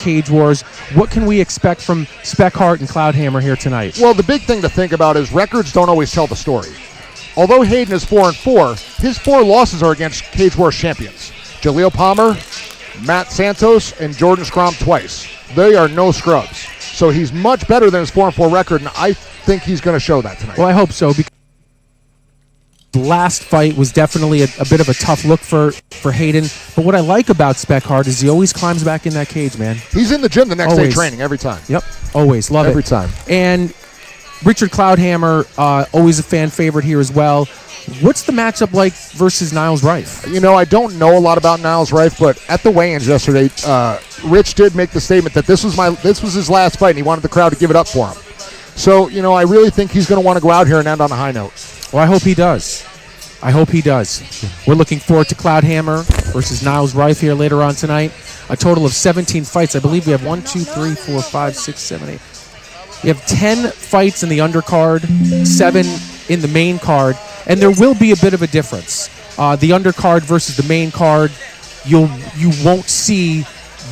Cage Wars. What can we expect from Spec Hart and Cloudhammer here tonight? Well, the big thing to think about is records don't always tell the story. Although Hayden is 4-4, his 4 losses are against Cage Wars champions. Jaleel Palmer, Matt Santos, and Jordan Scrum twice. They are no scrubs. So he's much better than his 4-4 record, and I think he's going to show that tonight. Well, I hope so, because the last fight was definitely a bit of a tough look for Hayden. But what I like about Spec Hart is he always climbs back in that cage, man. He's in the gym the next Always. day training every time. Yep, always. Love every it. time. And Richard Cloudhammer, always a fan favorite here as well. What's the matchup like versus Niles Rife? You know, I don't know a lot about Niles Rife, but at the weigh-ins yesterday, Rich did make the statement that this was his last fight, and he wanted the crowd to give it up for him. So, you know, I really think he's going to want to go out here and end on a high note. Well, I hope he does. I hope he does. We're looking forward to Cloudhammer versus Niles Rife here later on tonight. A total of 17 fights. I believe we have 1, 2, 3, 4, 5, 6, 7, 8. We have 10 fights in the undercard, 7 in the main card, and there will be a bit of a difference. The undercard versus the main card, you won't see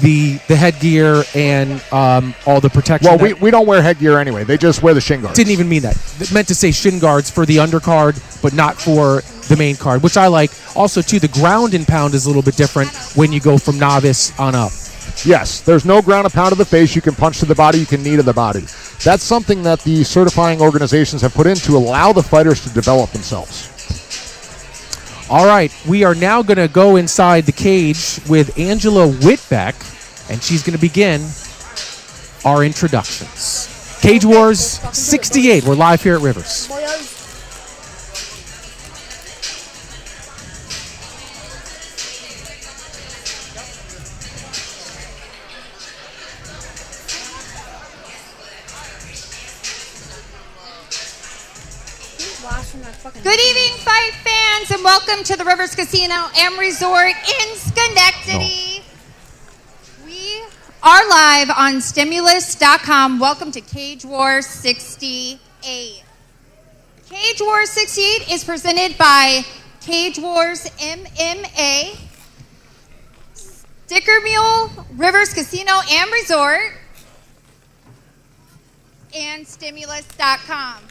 the headgear and all the protection. Well, we don't wear headgear anyway. They just wear the shin guards. Didn't even mean that. It meant to say shin guards for the undercard, but not for the main card, which I like. Also, too, the ground and pound is a little bit different when you go from novice on up. Yes, there's no ground and pound to the face. You can punch to the body. You can knee to the body. That's something that the certifying organizations have put in to allow the fighters to develop themselves. All right, we are now going to go inside the cage with Angela Whitbeck, and she's going to begin our introductions. Cage Wars 68. We're live here at Rivers. Good evening, fight fans, and welcome to the Rivers Casino and Resort in Schenectady. We are live on Stimulus.com. Welcome to Cage Wars 68. Cage Wars 68 is presented by Cage Wars MMA, Sticker Mule, Rivers Casino and Resort, and Stimulus.com.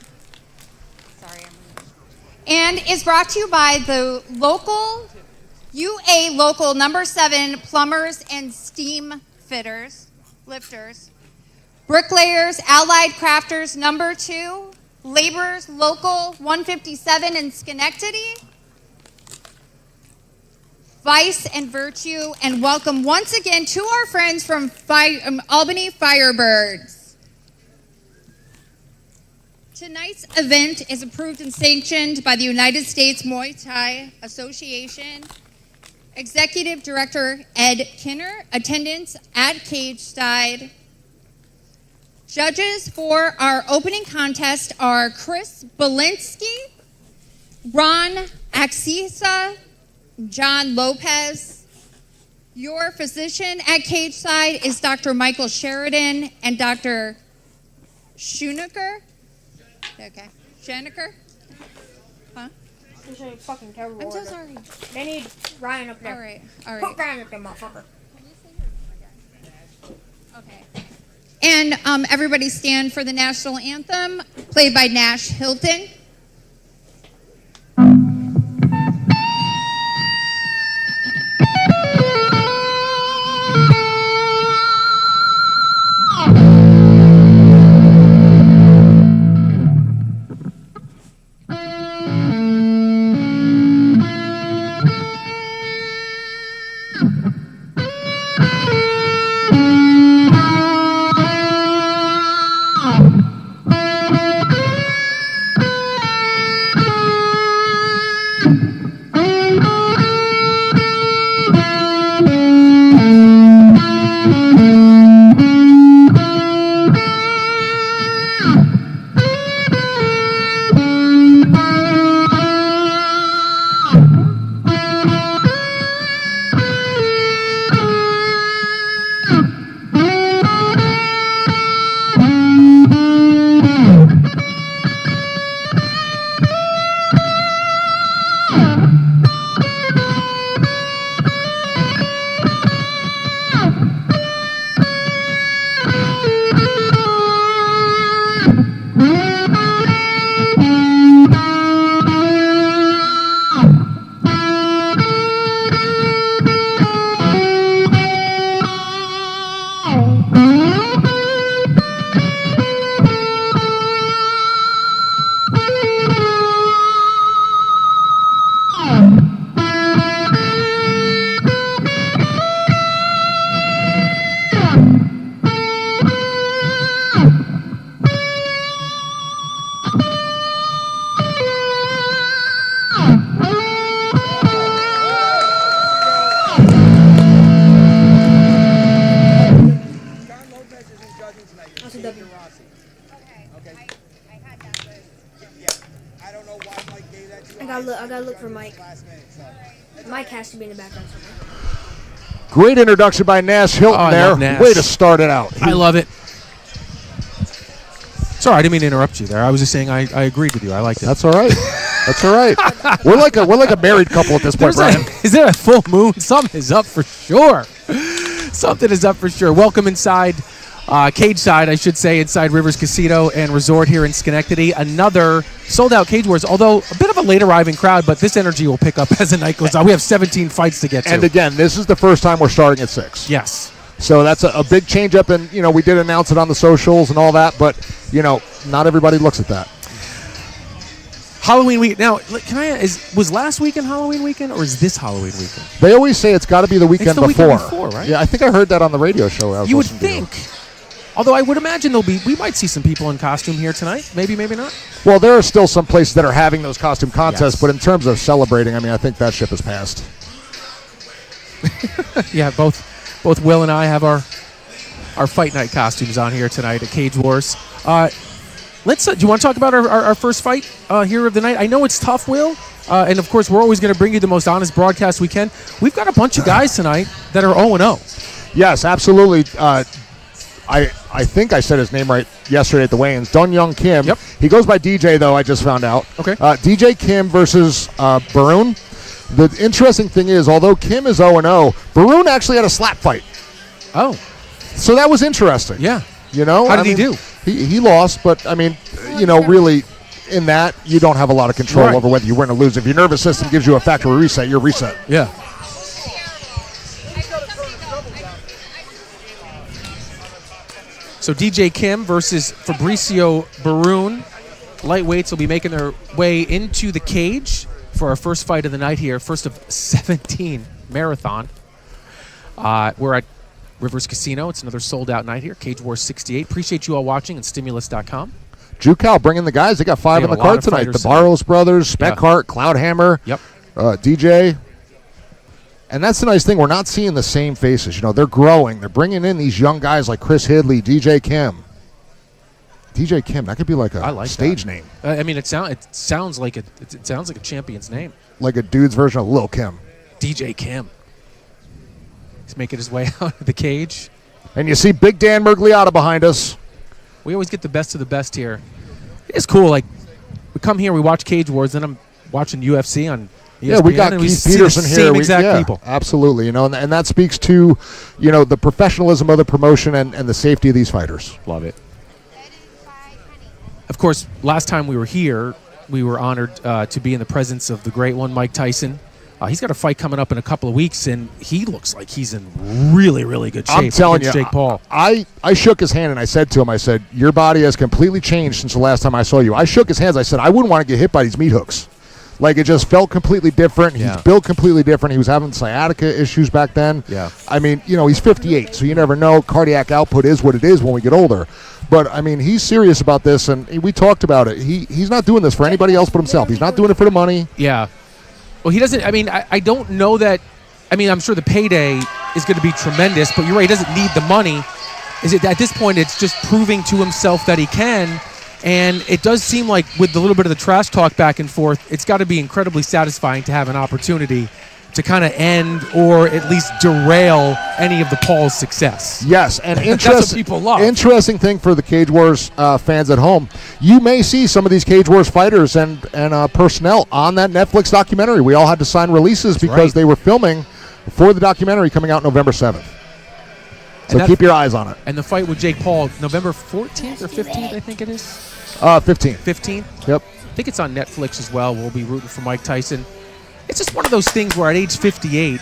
And is brought to you by the local UA Local Number 7 Plumbers and Steam Fitters, Lifters, Bricklayers, Allied Crafters Number 2, Laborers Local 157 in Schenectady, Vice and Virtue, and welcome once again to our friends from Albany Firebirds. Tonight's event is approved and sanctioned by the United States Muay Thai Association. Executive Director Ed Kinner. Attendance at cage side. Judges for our opening contest are Chris Belinsky, Ron Axisa, John Lopez. Your physician at cage side is Dr. Michael Sheridan and Dr. Schoenecker. Okay. Schoenecker? Huh? This is a fucking terrible I'm so order. sorry. They need Ryan up there. All right. Put Ryan up there, motherfucker. Okay. And everybody stand for the national anthem, played by Nash Hilton. gotta look for Mike. Mike has to be in the background somewhere. Great introduction by Nash Hilton I there. love Nash. Way to start it out. I love it. Sorry, I didn't mean to interrupt you there. I was just saying I agreed with you. I liked it. That's all right. That's all right. We're like a married couple at this point, Brian. Is there a full moon? Something is up for sure. Something is up for sure. Welcome inside, cage side, I should say, inside Rivers Casino and Resort here in Schenectady. Another sold-out Cage Wars, although a bit of a late-arriving crowd, but this energy will pick up as the night goes on. We have 17 fights to get to. And again, this is the first time we're starting at 6. Yes. So that's a big change up, and we did announce it on the socials and all that, but not everybody looks at that. Halloween week. Now, was last weekend Halloween weekend, or is this Halloween weekend? They always say it's got to be the weekend It's the before. weekend before, right? Yeah, I think I heard that on the radio show. I was You would listening to. think. Although I would imagine we might see some people in costume here tonight. Maybe, maybe not. Well, there are still some places that are having those costume contests, Yes. but in terms of celebrating, I think that ship has passed. Yeah, both Will and I have our fight night costumes on here tonight at Cage Wars. Do you want to talk about our first fight here of the night? I know it's tough, Will, and of course we're always going to bring you the most honest broadcast we can. We've got a bunch of guys tonight that are 0-0. Yes, absolutely. I think I said his name right yesterday at the weigh-ins. Dun Young Kim. Yep. He goes by DJ, though, I just found out. Okay. DJ Kim versus Barun. The interesting thing is, although Kim is 0-0, Barun actually had a slap fight. Oh, So that was interesting. yeah. How did he do? He lost, but, really, in that, you don't have a lot of control Right. over whether you win or lose. If your nervous system gives you a factory reset, you're reset. Yeah. So DJ Kim versus Fabricio Barun. Lightweights will be making their way into the cage for our first fight of the night here. First of 17 marathon. We're at Rivers Casino. It's another sold-out night here. Cage Wars 68. Appreciate you all watching on Stimulus.com. Jucal bringing the guys. They got 5 in have the a lot card of tonight. fighters The Barrows brothers, Speckhart, Cloudhammer, Yep. DJ. And that's the nice thing. We're not seeing the same faces. They're growing. They're bringing in these young guys like Chris Hidley, DJ Kim. DJ Kim, that could be like a stage name. It sounds like a champion's name. Like a dude's version of Lil Kim. DJ Kim. He's making his way out of the cage. And you see Big Dan Mergliotta behind us. We always get the best of the best here. It's cool. Like, we come here, we watch Cage Wars, then I'm watching UFC on ESPN. Yeah, we got and we Keith see Peterson the here. Same exact people. Absolutely. And that speaks to, the professionalism of the promotion and the safety of these fighters. Love it. Of course, last time we were here, we were honored to be in the presence of the great one, Mike Tyson. He's got a fight coming up in a couple of weeks, and he looks like he's in really, really good shape. I'm telling you, Jake Paul. I shook his hand and I said to him, your body has completely changed since the last time I saw you. I shook his hands. I said, I wouldn't want to get hit by these meat hooks. Like, it just felt completely different. Yeah. He's built completely different. He was having sciatica issues back then. Yeah. He's 58, so you never know. Cardiac output is what it is when we get older. But, he's serious about this, and we talked about it. He's not doing this for anybody else but himself. He's not doing it for the money. Yeah. Well, he doesn't. I don't know that. I'm sure the payday is going to be tremendous, but you're right. He doesn't need the money. At this point, it's just proving to himself that he can. And it does seem like with a little bit of the trash talk back and forth, it's got to be incredibly satisfying to have an opportunity to kind of end or at least derail any of the Paul's success. Yes, and That's what people love. Interesting thing for the Cage Wars fans at home, you may see some of these Cage Wars fighters and personnel on that Netflix documentary. We all had to sign releases because they were filming for the documentary coming out November 7th. So keep your eyes on it. And the fight with Jake Paul, November 14th or 15th, I think it is? 15th. 15th? Yep. I think it's on Netflix as well. We'll be rooting for Mike Tyson. It's just one of those things where at age 58,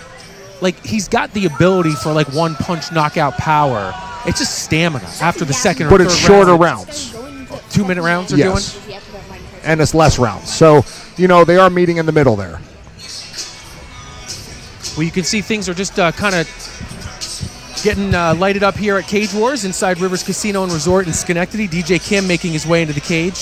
he's got the ability for one-punch knockout power. It's just stamina after the second or third round. But it's shorter rounds. 2-minute rounds they're doing? And it's less rounds. So, they are meeting in the middle there. Well, you can see things are just kind of getting lighted up here at Cage Wars inside Rivers Casino and Resort in Schenectady. DJ Kim making his way into the cage.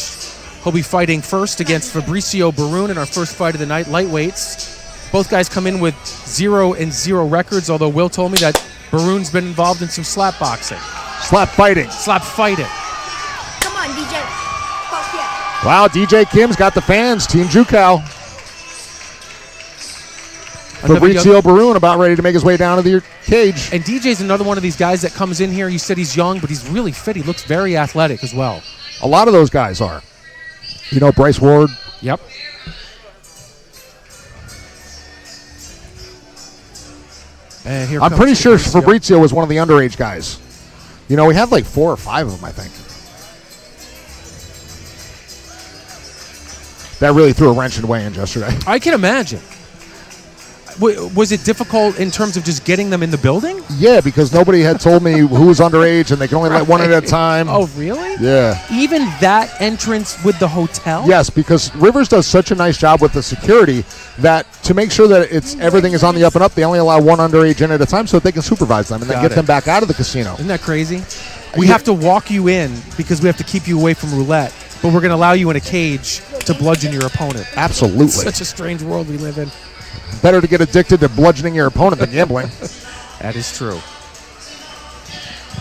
He'll be fighting first against Fabricio Barun in our first fight of the night, lightweights. Both guys come in with 0-0 records, although Will told me that Barun's been involved in some slap boxing. Slap fighting. Slap fighting. Come on, DJ. Fuck yeah. Wow, DJ Kim's got the fans. Team Jucal. Fabrizio Barun about ready to make his way down to the cage. And DJ's another one of these guys that comes in here. You said he's young, but he's really fit. He looks very athletic as well. A lot of those guys are. You know, Bryce Ward. Yep. And here I'm comes pretty sure Fabrizio was one of the underage guys. You know, we had like 4 or 5 of them, I think. That really threw a wrench in weigh-in yesterday. I can imagine. Was it difficult in terms of just getting them in the building? Yeah, because nobody had told me who was underage, and they can only let one at a time. Oh, really? Yeah. Even that entrance with the hotel? Yes, because Rivers does such a nice job with the security that to make sure that everything is on the up and up, they only allow one underage in at a time so that they can supervise them and then get them back out of the casino. Isn't that crazy? We have to walk you in because we have to keep you away from roulette, but we're going to allow you in a cage to bludgeon your opponent. Absolutely. Such a strange world we live in. Better to get addicted to bludgeoning your opponent than gambling. That is true.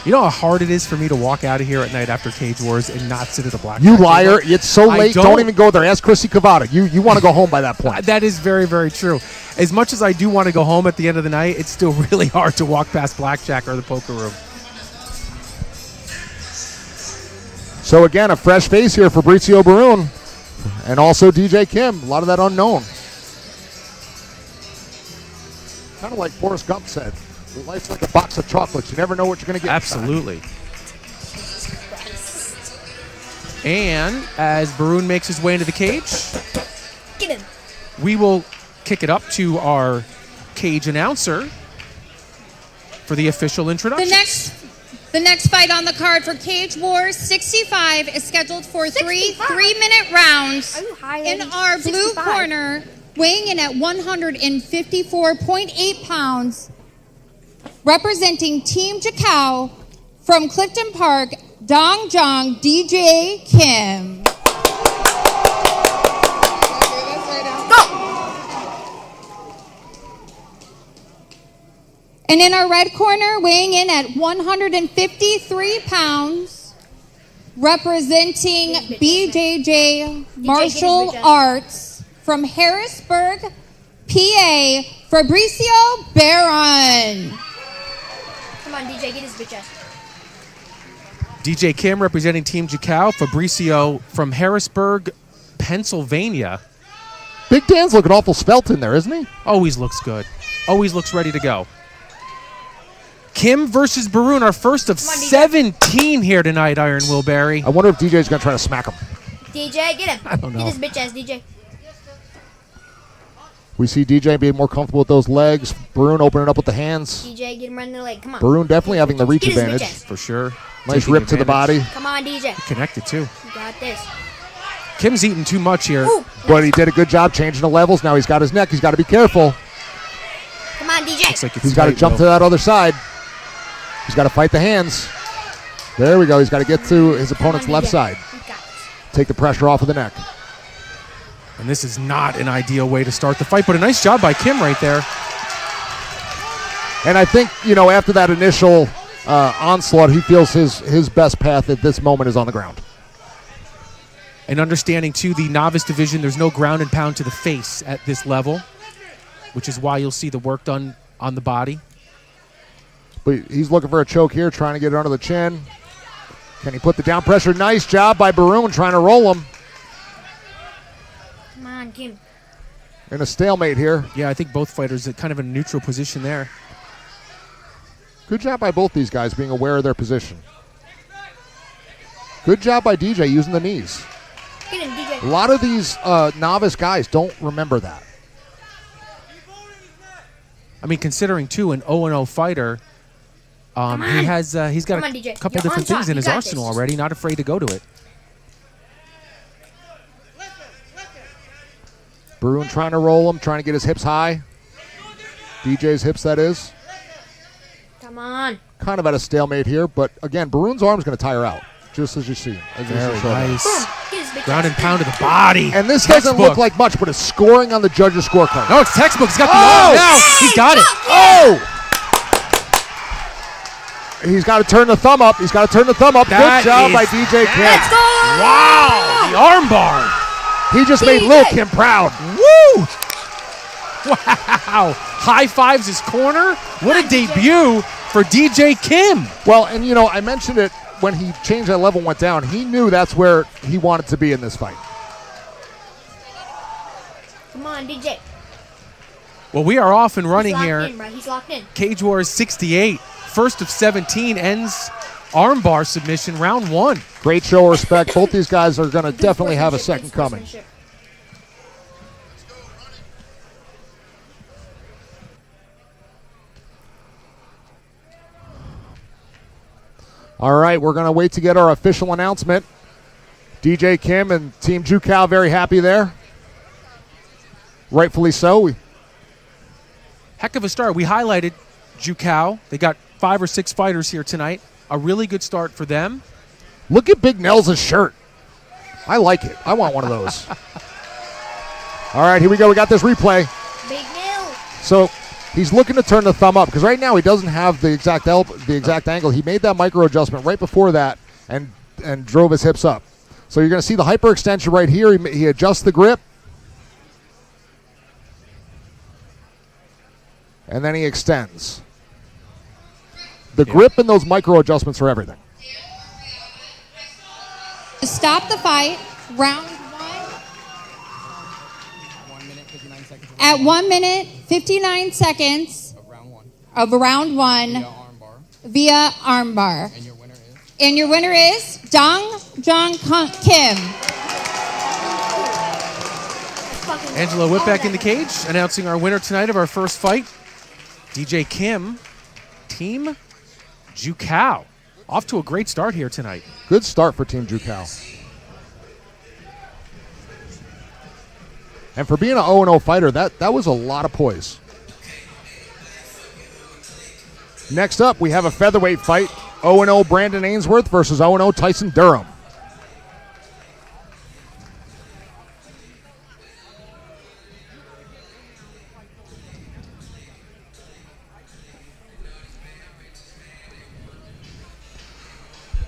You know how hard it is for me to walk out of here at night after Cage Wars and not sit at a blackjack You liar. table? It's so late. Don't even go there. Ask Chrissy Cavada. You want to go home by that point. That is very, very true. As much as I do want to go home at the end of the night, it's still really hard to walk past blackjack or the poker room. So again, a fresh face here for Fabrizio Barun and also DJ Kim. A lot of that unknown. Kind of like Forrest Gump said, life's like a box of chocolates. You never know what you're going to get. Absolutely. And as Barun makes his way into the cage, Get him. we will kick it up to our cage announcer for the official introduction. The next fight on the card for Cage Wars 65 is scheduled for 3 3-minute rounds. Are you high, In lady? our blue 65. corner, weighing in at 154.8 pounds, representing Team Jacow from Clifton Park, Dong Jong DJ Kim. And in our red corner, weighing in at 153 pounds, representing BJJ Martial Arts from Harrisburg, PA, Fabrizio Barron. Come on, DJ, get his bitch ass. DJ Kim representing Team Jacow, Fabrizio from Harrisburg, Pennsylvania. Big Dan's looking awful svelte in there, isn't he? Always looks good. Always looks ready to go. Kim versus Barun, our first of 17 here tonight, Iron Wilberry. I wonder if DJ's going to try to smack him. DJ, get him. I don't know. Get his bitch ass, DJ. We see DJ being more comfortable with those legs. Barun opening up with the hands. DJ, get him running the leg. Come on. Barun definitely having the reach Get his bitch advantage. ass. For sure. Nice Taking rip to the advantage. body. Come on, DJ. Connected, too. You got this. Kim's eating too much here. Ooh. But he did a good job changing the levels. Now he's got his neck. He's got to be careful. Come on, DJ. Looks like it's He's got to tight, jump Will. to that other side. He's got to fight the hands. There we go. He's got to get to his opponent's Come on, left DJ. side. You got this. Take the pressure off of the neck. And this is not an ideal way to start the fight, but a nice job by Kim right there. And I think, you know, after that initial onslaught, he feels his best path at this moment is on the ground. And understanding, too, the novice division, there's no ground and pound to the face at this level, which is why you'll see the work done on the body. But he's looking for a choke here, trying to get it under the chin. Can he put the down pressure? Nice job by Barun trying to roll him. Come on, Kim. In a stalemate here. Yeah, I think both fighters are kind of in a neutral position there. Good job by both these guys being aware of their position. Good job by DJ using the knees. Get him, DJ. A lot of these novice guys don't remember that. I mean, considering, too, an 0-0 fighter, he's got Come on, DJ. a couple You're different on things top. in You his got arsenal this. already, not afraid to go to it. Barun trying to roll him, trying to get his hips high. DJ's hips, that is. Come on. Kind of at a stalemate here, but again, Barun's arm's going to tire out, just as you see. Very nice. Boom. Get his bitch Ground ass. and pound to the body. And this doesn't look like much, but it's scoring on the judges' scorecard. No, it's textbook. He's got the Oh! arm now. He's got it. Oh! He's got to turn the thumb up. He's got to turn the thumb up. That Good job is- by DJ Kim. Let's go. Wow, the arm bar. He just made DJ. Lil Kim proud. Woo! Wow. High fives his corner. What a debut for DJ Kim. Well, and you know, I mentioned it when he changed that level and went down. He knew that's where he wanted to be in this fight. Come on, DJ. Well, we are off and running He's here. locked in, right? He's locked in. Cage Wars 68. First of 17 ends armbar submission, round 1. Great show of respect. Both these guys are going to definitely have a second coming. All right, we're going to wait to get our official announcement. DJ Kim and Team Jukow very happy there. Rightfully so. Heck of a start. We highlighted Jukow. They got 5 or 6 fighters here tonight. A really good start for them. Look at Big Nels' shirt. I like it. I want one of those. All right, here we go. We got this replay. Big Nels. So he's looking to turn the thumb up because right now he doesn't have the exact angle. He made that micro adjustment right before that and drove his hips up. So you're going to see the hyperextension right here. He adjusts the grip. And then he extends. The grip and those micro adjustments are everything. To stop the fight, round 1. At 1 minute, 59 seconds of round 1 via armbar. And your winner is Dong Jong Kim. Angela Whip back in the cage, announcing our winner tonight of our first fight. DJ Kim, Team Jukow. Off to a great start here tonight. Good start for Team Jukow. And for being an 0-0 fighter, that was a lot of poise. Next up, we have a featherweight fight. 0-0 Brandon Ainsworth versus 0-0 Tyson Durham.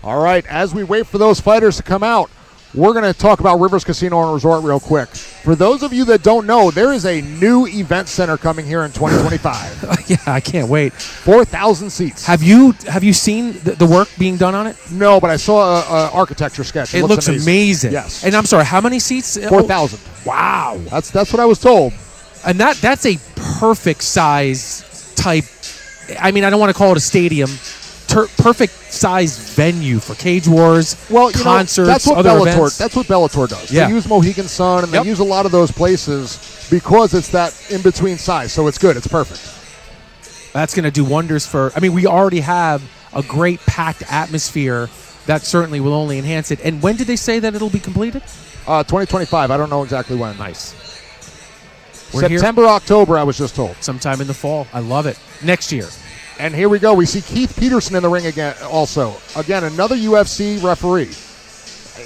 All right, as we wait for those fighters to come out, we're going to talk about Rivers Casino and Resort real quick. For those of you that don't know, there is a new event center coming here in 2025. Yeah, I can't wait. 4,000 seats. Have you seen the work being done on it? No, but I saw an architecture sketch. It looks amazing. Yes. And I'm sorry, how many seats? 4,000. Wow. That's what I was told. And that's a perfect size type. I mean, I don't want to call it a stadium. Perfect size venue for Cage Wars, concerts, that's what other Bellator, events. That's what Bellator does. Yeah. They use Mohegan Sun, and they use a lot of those places because it's that in-between size. So it's good. It's perfect. That's going to do wonders for... I mean, we already have a great packed atmosphere. That certainly will only enhance it. And when did they say that it'll be completed? 2025. I don't know exactly when. Nice. September, October, I was just told. Sometime in the fall. I love it. Next year. And here we go. We see Keith Peterson in the ring again also. Again, another UFC referee.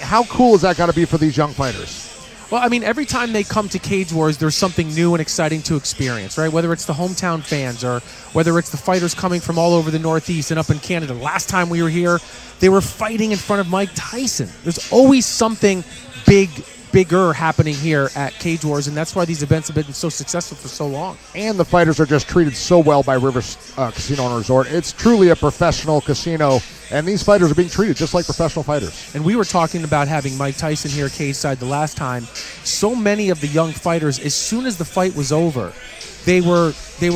How cool is that got to be for these young fighters? Well, I mean, every time they come to Cage Wars, there's something new and exciting to experience, right? Whether it's the hometown fans or whether it's the fighters coming from all over the Northeast and up in Canada. Last time we were here, they were fighting in front of Mike Tyson. There's always something bigger happening here at Cage Wars, and that's why these events have been so successful for so long. And the fighters are just treated so well by Rivers Casino and Resort. It's truly a professional casino, and these fighters are being treated just like professional fighters. And we were talking about having Mike Tyson here cage side the last time. So many of the young fighters, as soon as the fight was over, they were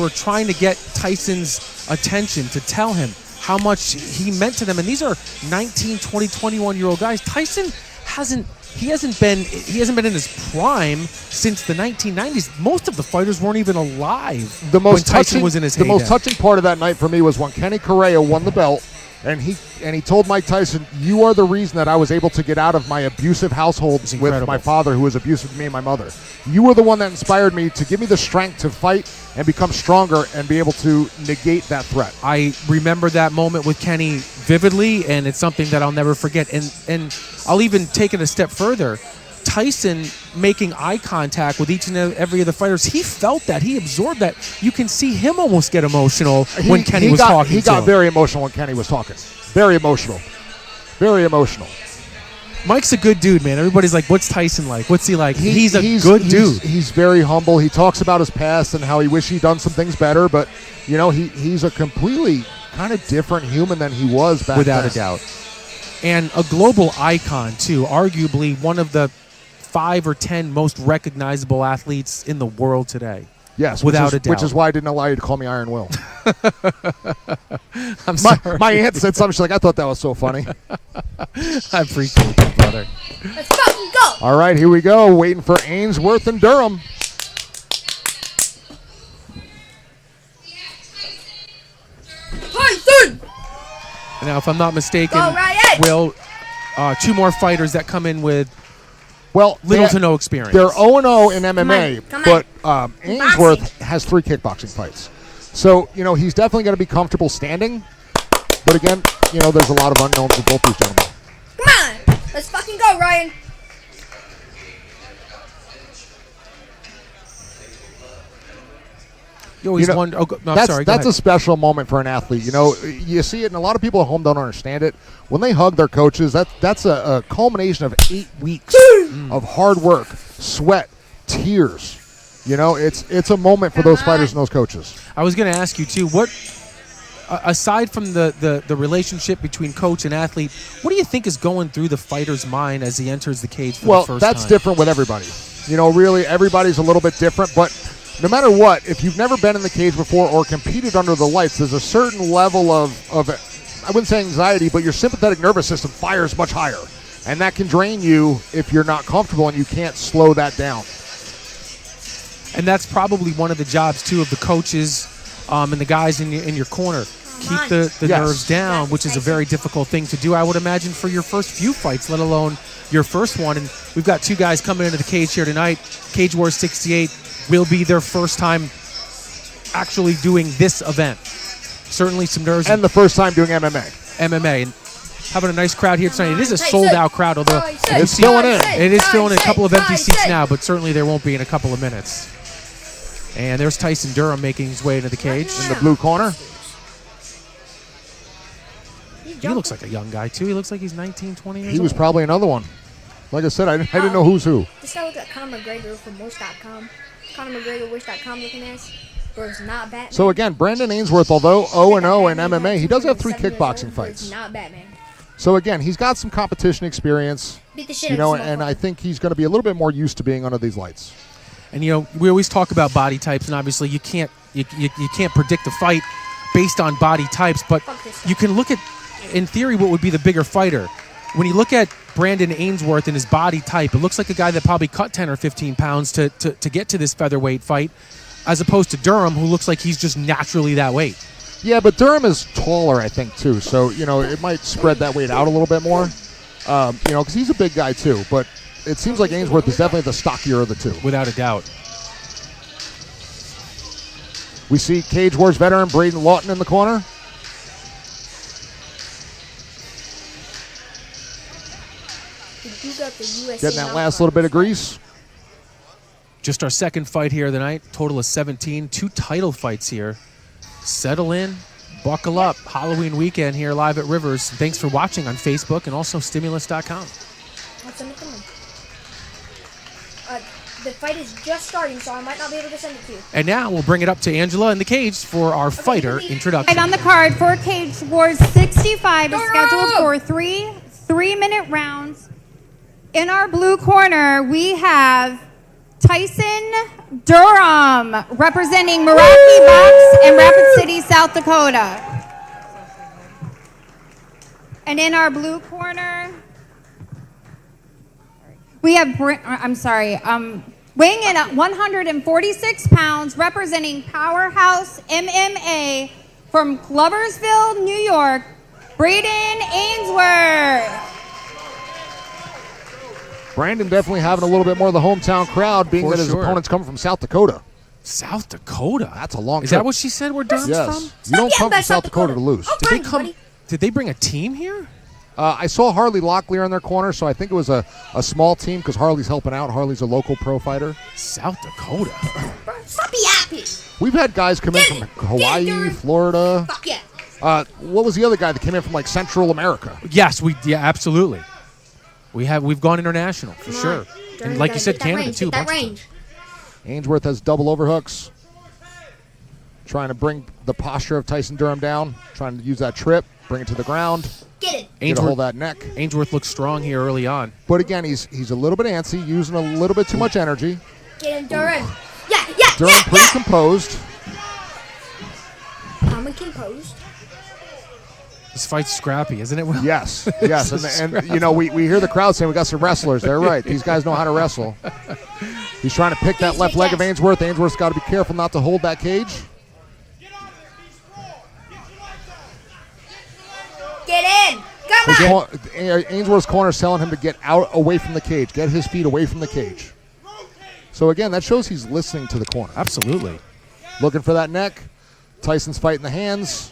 trying to get Tyson's attention to tell him how much he meant to them. And these are 19, 20, 21-year-old guys. Tyson hasn't been in his prime since the 1990s. Most of the fighters weren't even alive when Tyson was in his heyday. The most touching part of that night for me was when Kenny Correa won the belt, and he told Mike Tyson, "You are the reason that I was able to get out of my abusive household with my father, who was abusive to me and my mother. You were the one that inspired me to give me the strength to fight and become stronger and be able to negate that threat." I remember that moment with Kenny vividly, and it's something that I'll never forget. And I'll even take it a step further. Tyson making eye contact with each and every of the fighters, he felt that. He absorbed that. You can see him almost get emotional when Kenny was talking to him. He got very emotional when Kenny was talking. Very emotional. Very emotional. Mike's a good dude, man. Everybody's like, what's Tyson like? What's he like? He's a good dude. He's very humble. He talks about his past and how he wished he'd done some things better, but, he's a completely kind of different human than he was back then. Without a doubt. And a global icon, too. Arguably one of the 5 or 10 most recognizable athletes in the world today. Yes, without a doubt. Which is why I didn't allow you to call me Iron Will. I'm sorry. My aunt said something. She's like, I thought that was so funny. I appreciate that, brother. Let's fucking go. All right, here we go. Waiting for Ainsworth and Durham. Tyson! Now, if I'm not mistaken, Go, Ryan! Will, 2 more fighters that come in with little to no experience. They're 0-0 in MMA, Come on. but Ainsworth has 3 kickboxing fights. So, he's definitely going to be comfortable standing. But again, there's a lot of unknowns with both these gentlemen. Come on! Let's fucking go, Ryan! You always wonder. Oh, no, that's sorry. That's a special moment for an athlete. You see it, and a lot of people at home don't understand it. When they hug their coaches, that's a culmination of 8 weeks of hard work, sweat, tears. It's a moment for those fighters and those coaches. I was going to ask you too. What, aside from the relationship between coach and athlete, what do you think is going through the fighter's mind as he enters the cage for the first time? Well, that's different with everybody. Really, everybody's a little bit different, but no matter what, if you've never been in the cage before or competed under the lights, there's a certain level of I wouldn't say anxiety, but your sympathetic nervous system fires much higher. And that can drain you if you're not comfortable and you can't slow that down. And that's probably one of the jobs, too, of the coaches and the guys in your corner. Keep the nerves down, which is a very difficult thing to do, I would imagine, for your first few fights, let alone your first one. And we've got 2 guys coming into the cage here tonight. Cage Wars 68 will be their first time actually doing this event. Certainly some nerves. And the first time doing MMA. And having a nice crowd here tonight. It is a sold-out crowd, although it's filling in. It is filling in. A couple of empty seats now, but certainly there won't be in a couple of minutes. And there's Tyson Durham making his way into the cage. In the blue corner. He looks like a young guy, too. He looks like he's 19, 20 years old. He was probably another one. Like I said, I didn't know who's who. This guy looked like Conor McGregor from Wish.com. Conor McGregor, Wish.com looking ass. Bro, not Batman. So again, Brandon Ainsworth, although 0-0 in MMA, he does have 3 kickboxing fights. Not Batman. So again, he's got some competition experience. Beat the shit out of and I think he's going to be a little bit more used to being under these lights. And we always talk about body types, and obviously you can't predict a fight based on body types, but you can look at, in theory, what would be the bigger fighter. When you look at Brandon Ainsworth and his body type, it looks like a guy that probably cut 10 or 15 pounds to get to this featherweight fight, as opposed to Durham, who looks like he's just naturally that weight. Yeah, but Durham is taller, I think, too. So, it might spread that weight out a little bit more, because he's a big guy, too. But it seems like Ainsworth is definitely the stockier of the 2. Without a doubt. We see Cage Wars veteran Braden Lawton in the corner. Getting that last little bit of grease. Just our second fight here of the night. Total of 17. 2 title fights here. Settle in. Buckle up. Halloween weekend here live at Rivers. Thanks for watching on Facebook and also Stimulus.com. The fight is just starting, so I might not be able to send it to you. And now we'll bring it up to Angela in the cage for our fighter introduction. Right on the card for Cage Wars 65 is scheduled for 3 3-minute rounds. In our blue corner, we have Tyson Durham, representing MERAKI BOX in Rapid City, South Dakota. And in our blue corner, we have, weighing in at 146 pounds, representing Powerhouse MMA from Gloversville, New York, Braden Ainsworth. Brandon definitely having a little bit more of the hometown crowd, being that his opponent's coming from South Dakota. South Dakota? That's a long trip. Is that what she said where Durham's from? You don't come from South Dakota to lose. Did they bring a team here? I saw Harley Locklear in their corner, so I think it was a small team because Harley's helping out. Harley's a local pro fighter. South Dakota. Stop yapping. We've had guys come in from Hawaii, Florida. Fuck yeah. What was the other guy that came in from like Central America? Yes, absolutely. We've gone international for Come sure. on. And Durham's like gotta you said, get that Canada range, too. get that bunch of range. Ainsworth has double overhooks. Trying to bring the posture of Tyson Durham down. Trying to use that trip, bring it to the ground. Get it. Get a hold of that neck. Ainsworth looks strong here early on. But again, he's a little bit antsy, using a little bit too much energy. Get him, Durham. Yeah. Durham pretty composed. Calm and composed. This fight's scrappy, isn't it, Will? Yes, yes. And you know, we hear the crowd saying we got some wrestlers. They're right. These guys know how to wrestle. He's trying to pick that left leg of Ainsworth. Ainsworth's got to be careful not to hold that cage. Get in. Come on. Ainsworth's corner is telling him to get out away from the cage. Get his feet away from the cage. So again, that shows he's listening to the corner. Absolutely. Looking for that neck. Tyson's fighting the hands.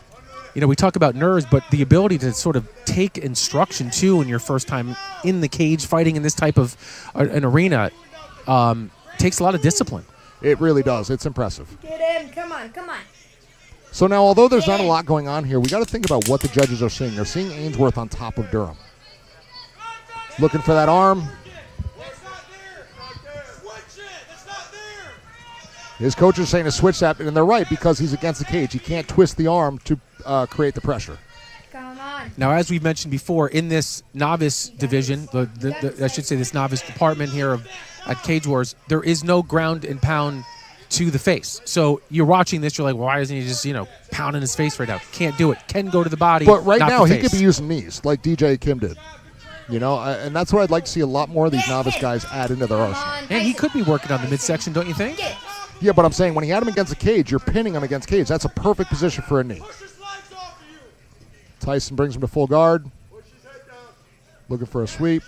You know, we talk about nerves, but the ability to sort of take instruction too in your first time in the cage fighting in this type of an arena takes a lot of discipline. It really does. It's impressive. Get him. Come on. So now, although there's not a lot going on here, we got to think about what the judges are seeing. They're seeing Ainsworth on top of Durham. Looking for that arm. His coach is saying to switch that, and they're right because he's against the cage. He can't twist the arm to create the pressure. Come on. Now, as we've mentioned before, in this novice division, I should say this novice department here at Cage Wars, there is no ground and pound to the face. So you're watching this, you're like, well, why isn't he just, pounding his face right now? Can't do it. Can go to the body. But right not now, the he face. could be using knees like DJ Kim did. And that's what I'd like to see a lot more of these novice guys add into their arsenal. And he could be working on the midsection, don't you think? Yeah, but I'm saying when he had him against the cage, you're pinning him against cage. That's a perfect position for a knee. Tyson brings him to full guard. Looking for a sweep.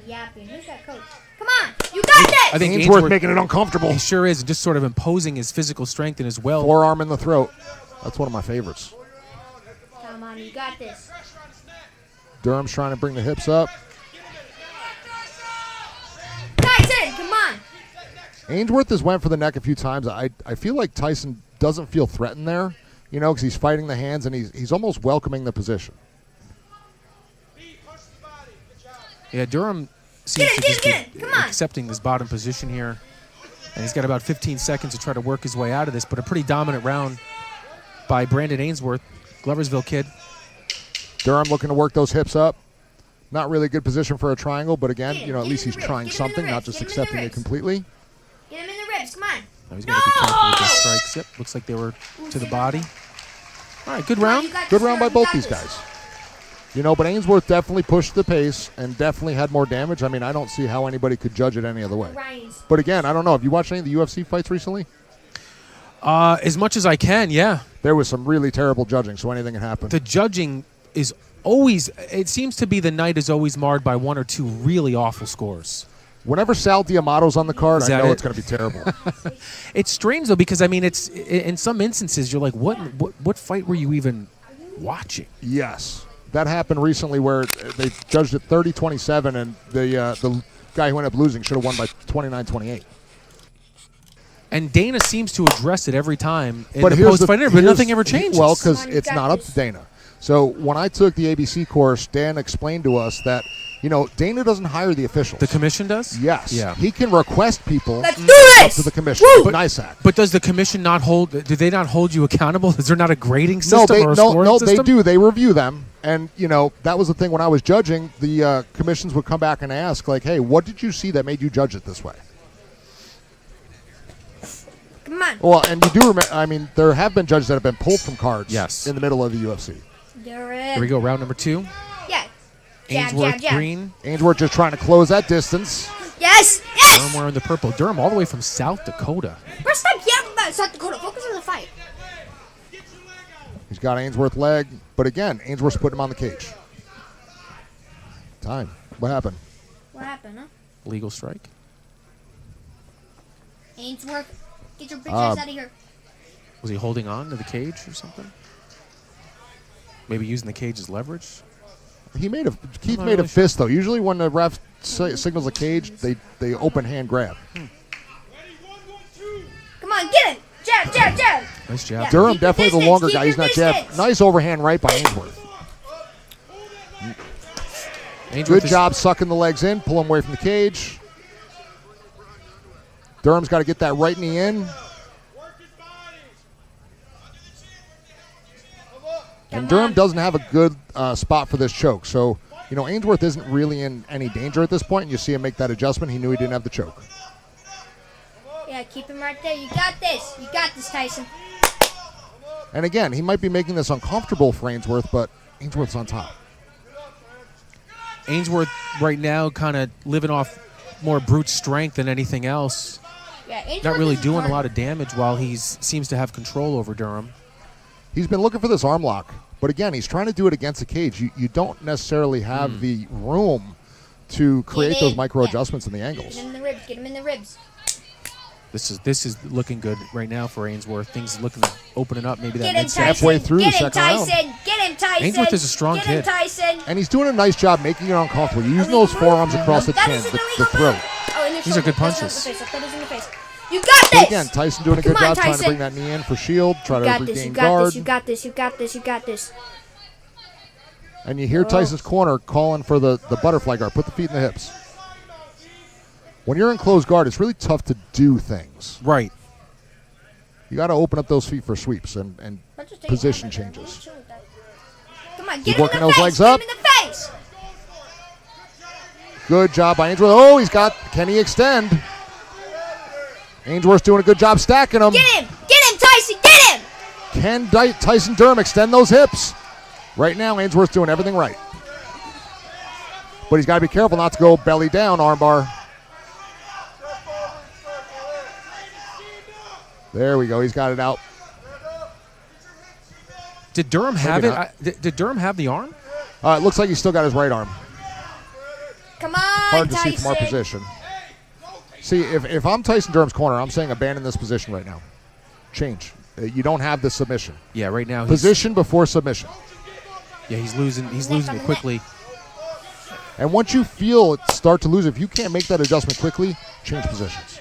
Yapping. Who's that coach? Come on. You got this. I think Ainsworth making it uncomfortable. He sure is, just sort of imposing his physical strength and his will. Forearm in the throat. That's one of my favorites. Come on. You got this. Durham's trying to bring the hips up. Tyson, come on. Ainsworth has went for the neck a few times. I feel like Tyson doesn't feel threatened there, because he's fighting the hands and he's almost welcoming the position. Yeah, Durham seems to just be accepting this bottom position here. And he's got about 15 seconds to try to work his way out of this, but a pretty dominant round by Brandon Ainsworth, Gloversville kid. Durham looking to work those hips up. Not really a good position for a triangle, but again, at least he's trying something, not just accepting it completely. Get him in the ribs. Come on. Now he's got to be careful with those strikes. Yep, looks like they were to the body. All right, good round. Good round by both these guys. But Ainsworth definitely pushed the pace and definitely had more damage. I mean, I don't see how anybody could judge it any other way. But again, I don't know. Have you watched any of the UFC fights recently? As much as I can, yeah. There was some really terrible judging, so anything can happen. The judging is always, it seems to be the night is always marred by one or two really awful scores. Whenever Sal Diamato's on the card, I know it's going to be terrible. It's strange, though, because, I mean, it's in some instances, you're like, what fight were you even watching? Yes. That happened recently where they judged it 30-27, and the guy who ended up losing should have won by 29-28. And Dana seems to address it every time in the post-fight interview, but nothing ever changes. Well, because it's not up to Dana. So when I took the ABC course, Dan explained to us that, Dana doesn't hire the officials. The commission does? Yes. Yeah. He can request people Let's do this! up to the commission. NISAC. But does the commission not do they not hold you accountable? Is there not a grading system or a scoring system? They do. They review them. And, that was the thing when I was judging, the commissions would come back and ask, like, hey, what did you see that made you judge it this way? Come on. Well, and you do remember, I mean, there have been judges that have been pulled from cards in the middle of the UFC. Here we go, round number 2. Yeah. Ainsworth green. Ainsworth just trying to close that distance. Yes. Durham wearing the purple. Durham all the way from South Dakota. Bro, stop yelling about South Dakota. Focus on the fight. He's got Ainsworth leg, but again, Ainsworth's putting him on the cage. Time. What happened? What happened, huh? Legal strike. Ainsworth, get your bitch ass out of here. Was he holding on to the cage or something? Maybe using the cage as leverage? Keith made a fist, though. Usually when the ref signals a cage, they open hand grab. Come on, get him. Jab. Nice jab. Durham definitely the longer guy. He's not jab. Nice overhand right by Ainsworth. Good job sucking the legs in, pull him away from the cage. Durham's got to get that right knee in. And Durham doesn't have a good spot for this choke. So, you know, Ainsworth isn't really in any danger at this point. And you see him make that adjustment. He knew he didn't have the choke. Yeah, keep him right there. You got this. You got this, Tyson. And again, he might be making this uncomfortable for Ainsworth, but Ainsworth's on top. Ainsworth right now kind of living off more brute strength than anything else. Yeah, Ainsworth Not really is doing hard. a lot of damage while he seems to have control over Durham. He's been looking for this arm lock. But again, he's trying to do it against the cage. You don't necessarily have the room to create those micro adjustments in the angles. Get him in the ribs. Get him in the ribs. This is looking good right now for Ainsworth. Things looking opening up. Maybe that Get him, mid-set. Tyson. halfway through the Get him, second round. Tyson. Get him, Tyson. Ainsworth is a strong Get him, kid. Tyson. And he's doing a nice job making it uncomfortable, using those forearms across the That chin, is an the illegal throat. move. Oh, in the These are good shoulder. That's punches. not in the face. That is in the face. You got this. But again, Tyson doing a good Come on, job trying to Tyson. bring that knee in for shield, try You to got this. regain You got guard. this. You got this. You got this. You got this. And you hear Tyson's corner calling for the butterfly guard. Put the feet in the hips. When you're in closed guard, it's really tough to do things. Right. You got to open up those feet for sweeps and Let's just take position it out, man. changes. Come on, He's get him working in the those face. legs Get up. him in the face. Good job by Ainsworth. Oh, can he extend? Ainsworth's doing a good job stacking him. Get him. Get him, Tyson. Get him. Can Tyson Durham extend those hips? Right now, Ainsworth's doing everything right. But he's got to be careful not to go belly down, armbar. There we go. He's got it out. Did Durham have Maybe it? Did Durham have the arm? It looks like he's still got his right arm. Come on, Hard to Tyson. see from our position. See, if I'm Tyson Durham's corner, I'm saying abandon this position right now. Change. You don't have the submission. Yeah, right now. Position before submission. Yeah, he's losing it quickly. And once you feel it start to lose, if you can't make that adjustment quickly, change positions.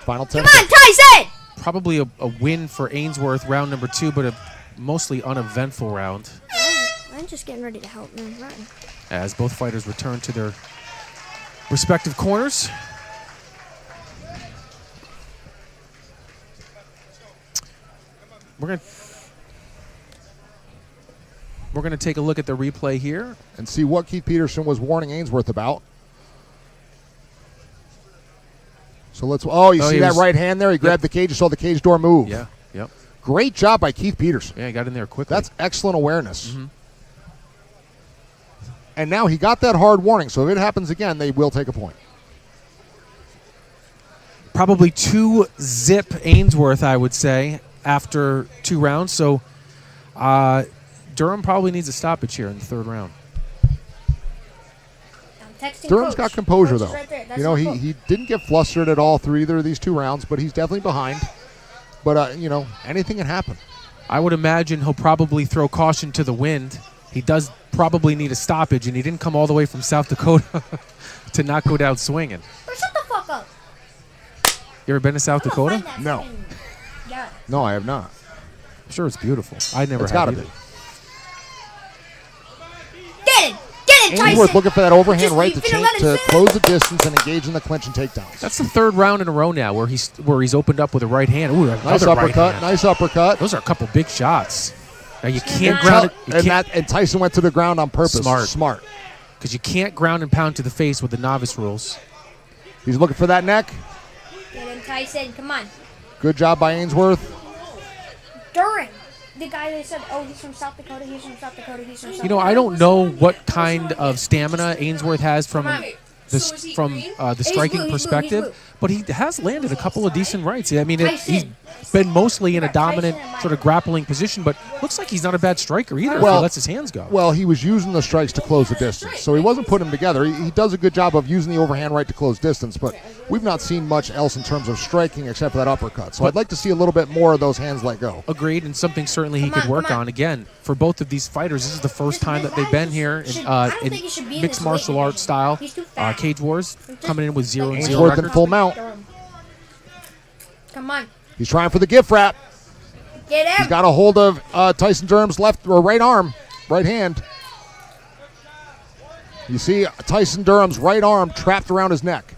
Final 10. Come on, Tyson. Probably a win for Ainsworth, round number 2, but a mostly uneventful round. I'm just getting ready to help man run. As both fighters return to their respective corners. We're gonna take a look at the replay here. And see what Keith Peterson was warning Ainsworth about. So let's. Oh, you see that right hand there? He grabbed the cage. You saw the cage door move. Yeah. Yep. Great job by Keith Peterson. Yeah, he got in there quickly. That's excellent awareness. And now he got that hard warning. So if it happens again, they will take a point. Probably 2-zip Ainsworth, I would say, after 2 rounds. So Durham probably needs a stoppage here in the 3rd round. Durham's got composure, Coach is though. right there. That's You know, my he didn't get flustered at all through either of these 2 rounds, but he's definitely behind. But, you know, anything can happen. I would imagine he'll probably throw caution to the wind. He does probably need a stoppage, and he didn't come all the way from South Dakota to not go down swinging. Shut the fuck up. You ever been to South Dakota? No. Yeah. No, I have not. I'm sure it's beautiful. I never It's have got to either. be. Get him. Get him, Ainsworth Tyson. looking for that overhand Just right you to finna let him sit. close the distance and engage in the clinch and takedowns. That's the 3rd round in a row now where he's opened up with a right hand. Ooh, Nice another right uppercut. hand. Nice uppercut. Those are a couple big shots. Now you can't Tell- ground it. You can't, And Tyson went to the ground on purpose. Smart. because you can't ground and pound to the face with the novice rules. He's looking for that neck. Get him, Tyson. Come on. Good job by Ainsworth. Durham. The guy that said, oh, he's from South Dakota, he's from South Dakota, he's from South You know, Dakota. I don't know what kind of stamina Ainsworth has from the striking blue, he's perspective, blue. but he has landed a couple of decent rights. I mean, Tyson. he's been mostly in a dominant sort of grappling position, but looks like he's not a bad striker either if he lets his hands go. Well, he was using the strikes to close the distance, so he wasn't putting them together. He does a good job of using the overhand right to close distance, but we've not seen much else in terms of striking except for that uppercut. So I'd like to see a little bit more of those hands let go. Agreed, and something certainly he Come could on, work come on. on. Again, for both of these fighters, this is the first time that they've been here in think he should be in mixed this martial weight arts style. He's too fat. Cage Wars coming in with 0-0 Ainsworth in records. full mount. Come on. He's trying for the gift wrap. Get him. He's got a hold of Tyson Durham's left or right arm, right hand. You see Tyson Durham's right arm trapped around his neck.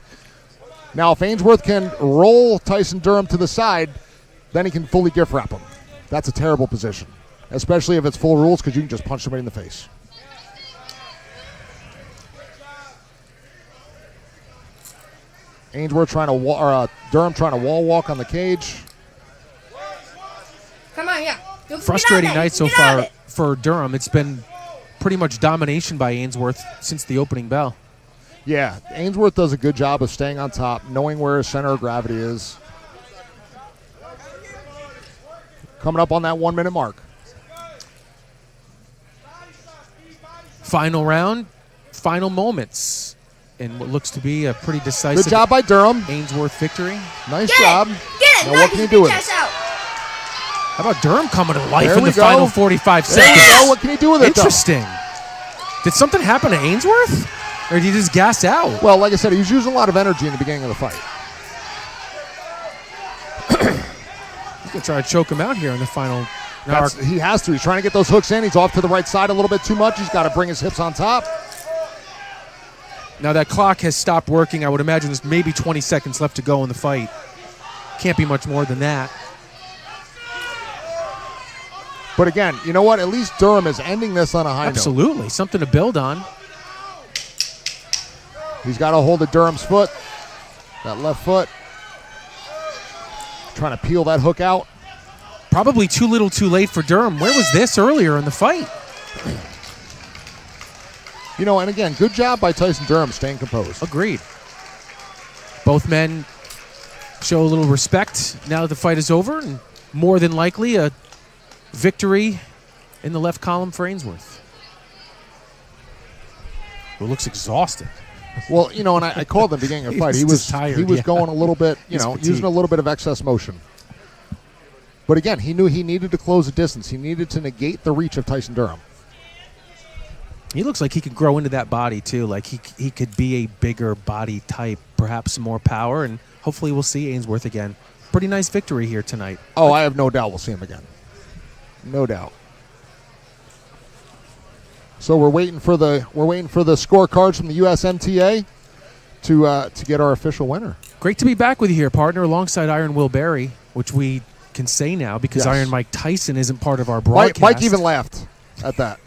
Now, if Ainsworth can roll Tyson Durham to the side, then he can fully gift wrap him. That's a terrible position, especially if it's full rules, because you can just punch somebody in the face. Ainsworth trying to Durham trying to wall walk on the cage. Come on, yeah. Frustrating night so far for Durham. It's been pretty much domination by Ainsworth since the opening bell. Yeah, Ainsworth does a good job of staying on top, knowing where his center of gravity is. Coming up on that 1 minute mark. Final round, final moments, and what looks to be a pretty decisive Good job by Durham. Ainsworth victory. Nice job. Get it. Now what can you do with it? How about Durham coming to life There in we the go. final 45 There seconds? we go. What can he do with it, though? Interesting. Did something happen to Ainsworth? Or did he just gas out? Well, like I said, he was using a lot of energy in the beginning of the fight. He's going to try to choke him out here in the final. Now He has to. He's trying to get those hooks in. He's off to the right side a little bit too much. He's got to bring his hips on top. Now that clock has stopped working. I would imagine there's maybe 20 seconds left to go in the fight. Can't be much more than that. But again, you know what? At least Durham is ending this on a high note. Absolutely. Something to build on. He's got a hold of Durham's foot. That left foot. Trying to peel that hook out. Probably too little too late for Durham. Where was this earlier in the fight? You know, and again, good job by Tyson Durham staying composed. Agreed. Both men show a little respect now that the fight is over, and more than likely a victory in the left column for Ainsworth, who looks exhausted. Well, you know, and I called him beginning of the fight. He was tired, he was yeah. going a little bit, He's fatigued. using a little bit of excess motion. But again, he knew he needed to close the distance. He needed to negate the reach of Tyson Durham. He looks like he could grow into that body too. Like he could be a bigger body type, perhaps some more power, and hopefully we'll see Ainsworth again. Pretty nice victory here tonight. Oh, I have no doubt we'll see him again. No doubt. So we're waiting for the scorecards from the USMTA to get our official winner. Great to be back with you here, partner, alongside Iron Will Berry, which we can say now because Yes. Iron Mike Tyson isn't part of our broadcast. Mike even laughed at that.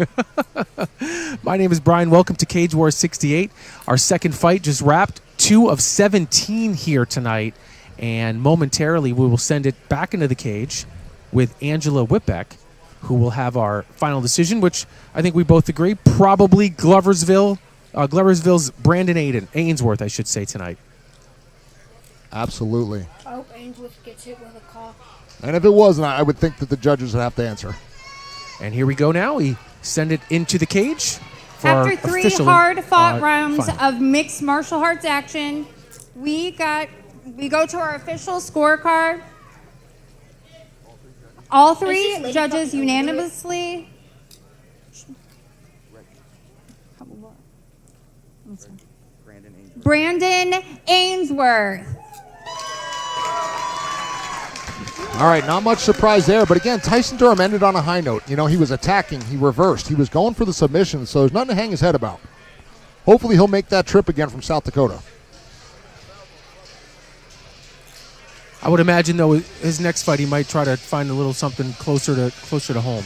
My name is Brian. Welcome to Cage Wars 68. Our second fight just wrapped. 2 of 17 here tonight. And momentarily we will send it back into the cage with Angela Whitbeck, who will have our final decision, which I think we both agree, probably Gloversville's Brandon Ainsworth, I should say, tonight. Absolutely. I hope Ainsworth gets hit with a call. And if it wasn't, I would think that the judges would have to answer. And here we go now. We send it into the cage for After our 3 official, hard-fought rounds final. of mixed martial arts action, we go to our official scorecard. All 3 judges unanimously. Brandon Ainsworth. All right, not much surprise there. But again, Tyson Durham ended on a high note. You know, he was attacking. He reversed. He was going for the submission, so there's nothing to hang his head about. Hopefully he'll make that trip again from South Dakota. I would imagine, though, his next fight he might try to find a little something closer to home.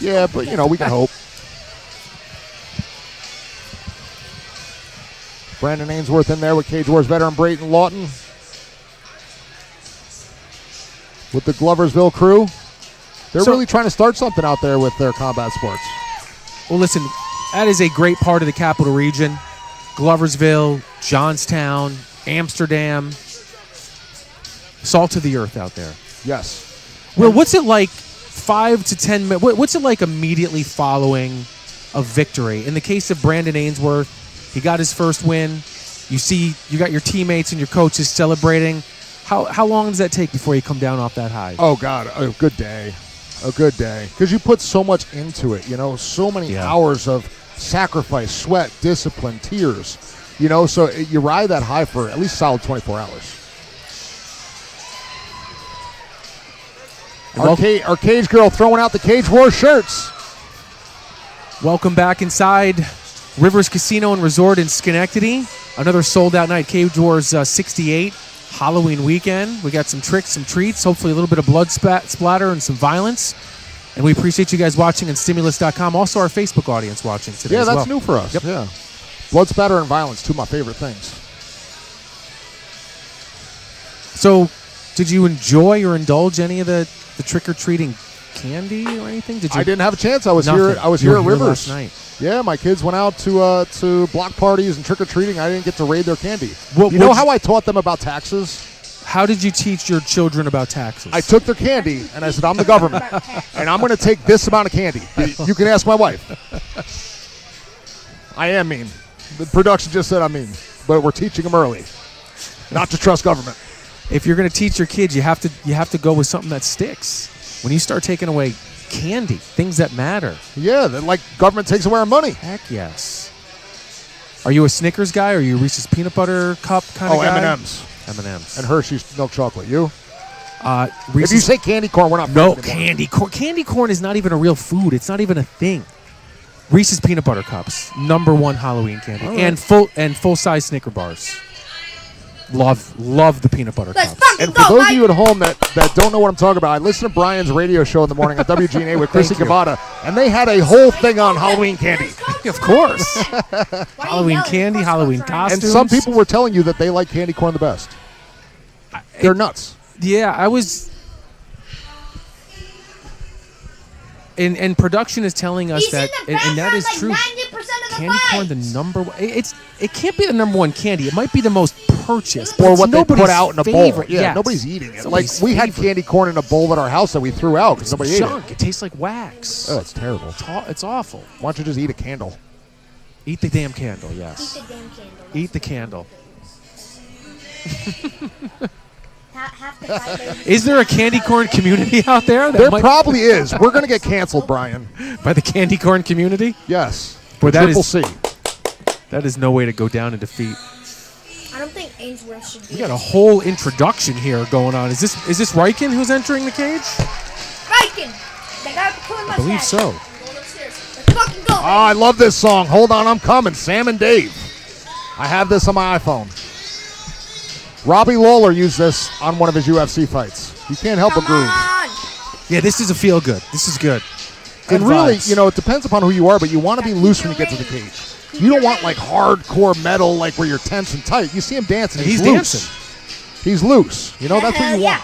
Yeah, but, you know, we can hope. Brandon Ainsworth in there with Cage Wars veteran Brayton Lawton. With the Gloversville crew. They're really trying to start something out there with their combat sports. Well, listen, that is a great part of the capital region. Gloversville, Johnstown, Amsterdam. Salt of the earth out there. Yes. Will, what's it like 5 to 10 minutes? What's it like immediately following a victory? In the case of Brandon Ainsworth, he got his first win. You got your teammates and your coaches celebrating. How long does that take before you come down off that high? Oh, God, a good day. A good day. Because you put so much into it, you know, so many hours of sacrifice, sweat, discipline, tears. You know, so you ride that high for at least solid 24 hours. Our cage girl throwing out the Cage War shirts. Welcome back inside Rivers Casino and Resort in Schenectady. Another sold-out night. Cage Wars 68. Halloween weekend. We got some tricks, some treats, hopefully a little bit of blood splatter and some violence. And we appreciate you guys watching on Stimulus.com. Also our Facebook audience watching today as well. Yeah, that's new for us. Yep. Yeah. Blood spatter and violence, two of my favorite things. So, did you enjoy or indulge any of the trick-or-treating candy or anything? Did you? I didn't have a chance. I was Nothing. here. I was You here were at here Rivers last night. Yeah, my kids went out to block parties and trick or treating. I didn't get to raid their candy. What- you know what'd how you- I taught them about taxes? How did you teach your children about taxes? I took their candy and I said, "I'm the government, and I'm going to take this amount of candy." You can ask my wife. I am mean. The production just said I'm mean, but we're teaching them early not to trust government. If you're going to teach your kids, you have to go with something that sticks. When you start taking away candy, things that matter. Yeah, like government takes away our money. Heck yes. Are you a Snickers guy? Or are you a Reese's peanut butter cup kind of guy? M&Ms. M&Ms. And Hershey's milk chocolate. You? Reese's. If you say candy corn, we're not no, friends anymore. candy corn. Candy corn is not even a real food. It's not even a thing. Reese's peanut butter cups, #1 Halloween candy, All right. and full size Snicker bars. Love the peanut butter Let's cups. fucking And for go, those Mike. of you at home that don't know what I'm talking about, I listen to Brian's radio show in the morning at WGNA with Chrissy Thank you. Cavada, and they had a whole thing on Halloween candy. Of course. Why are you Halloween yelling? candy, Let's go, Halloween Brian. costumes. And some people were telling you that they like candy corn the best. They're nuts. Yeah, I was. And production is telling us He's that, in the and that is background true. like 90% of the Candy corn, the fights. #1. It can't be the #1 candy. It might be the most purchased, but Or it's what they put nobody's out in a favorite. bowl. Yeah, Yes. nobody's eating it. Somebody's Like, we had favorite. candy corn in a bowl at our house that we threw out because nobody ate Junk. it. It tastes like wax. Oh, it's terrible. It's awful. Why don't you just eat a candle? Eat the damn candle. Eat Yes. the damn candle. Eat the candle. Half the fight, baby. Is there a candy corn community out there? That There might, probably is. We're going to get canceled, Brian. by the candy corn community? Yes. Boy, that Triple is- C. That is no way to go down in defeat. I don't think Ainsworth should be. We got a whole introduction here going on. Is this Riken who's entering the cage? Viking. They got the cool mustache. I believe so. Let's fucking go. Oh, I love this song. Hold on, I'm coming. Sam and Dave. I have this on my iPhone. Robbie Lawler used this on one of his UFC fights. You can't help but Come groove. on. Yeah, this is a feel good. This is good. Good And really, vibes. you know, it depends upon who you are, but you want to be loose when you get to the cage. You don't want like hardcore metal, like where you're tense and tight. You see him dancing. He's loose. dancing. He's loose. You know, that's what Hell you yeah. want.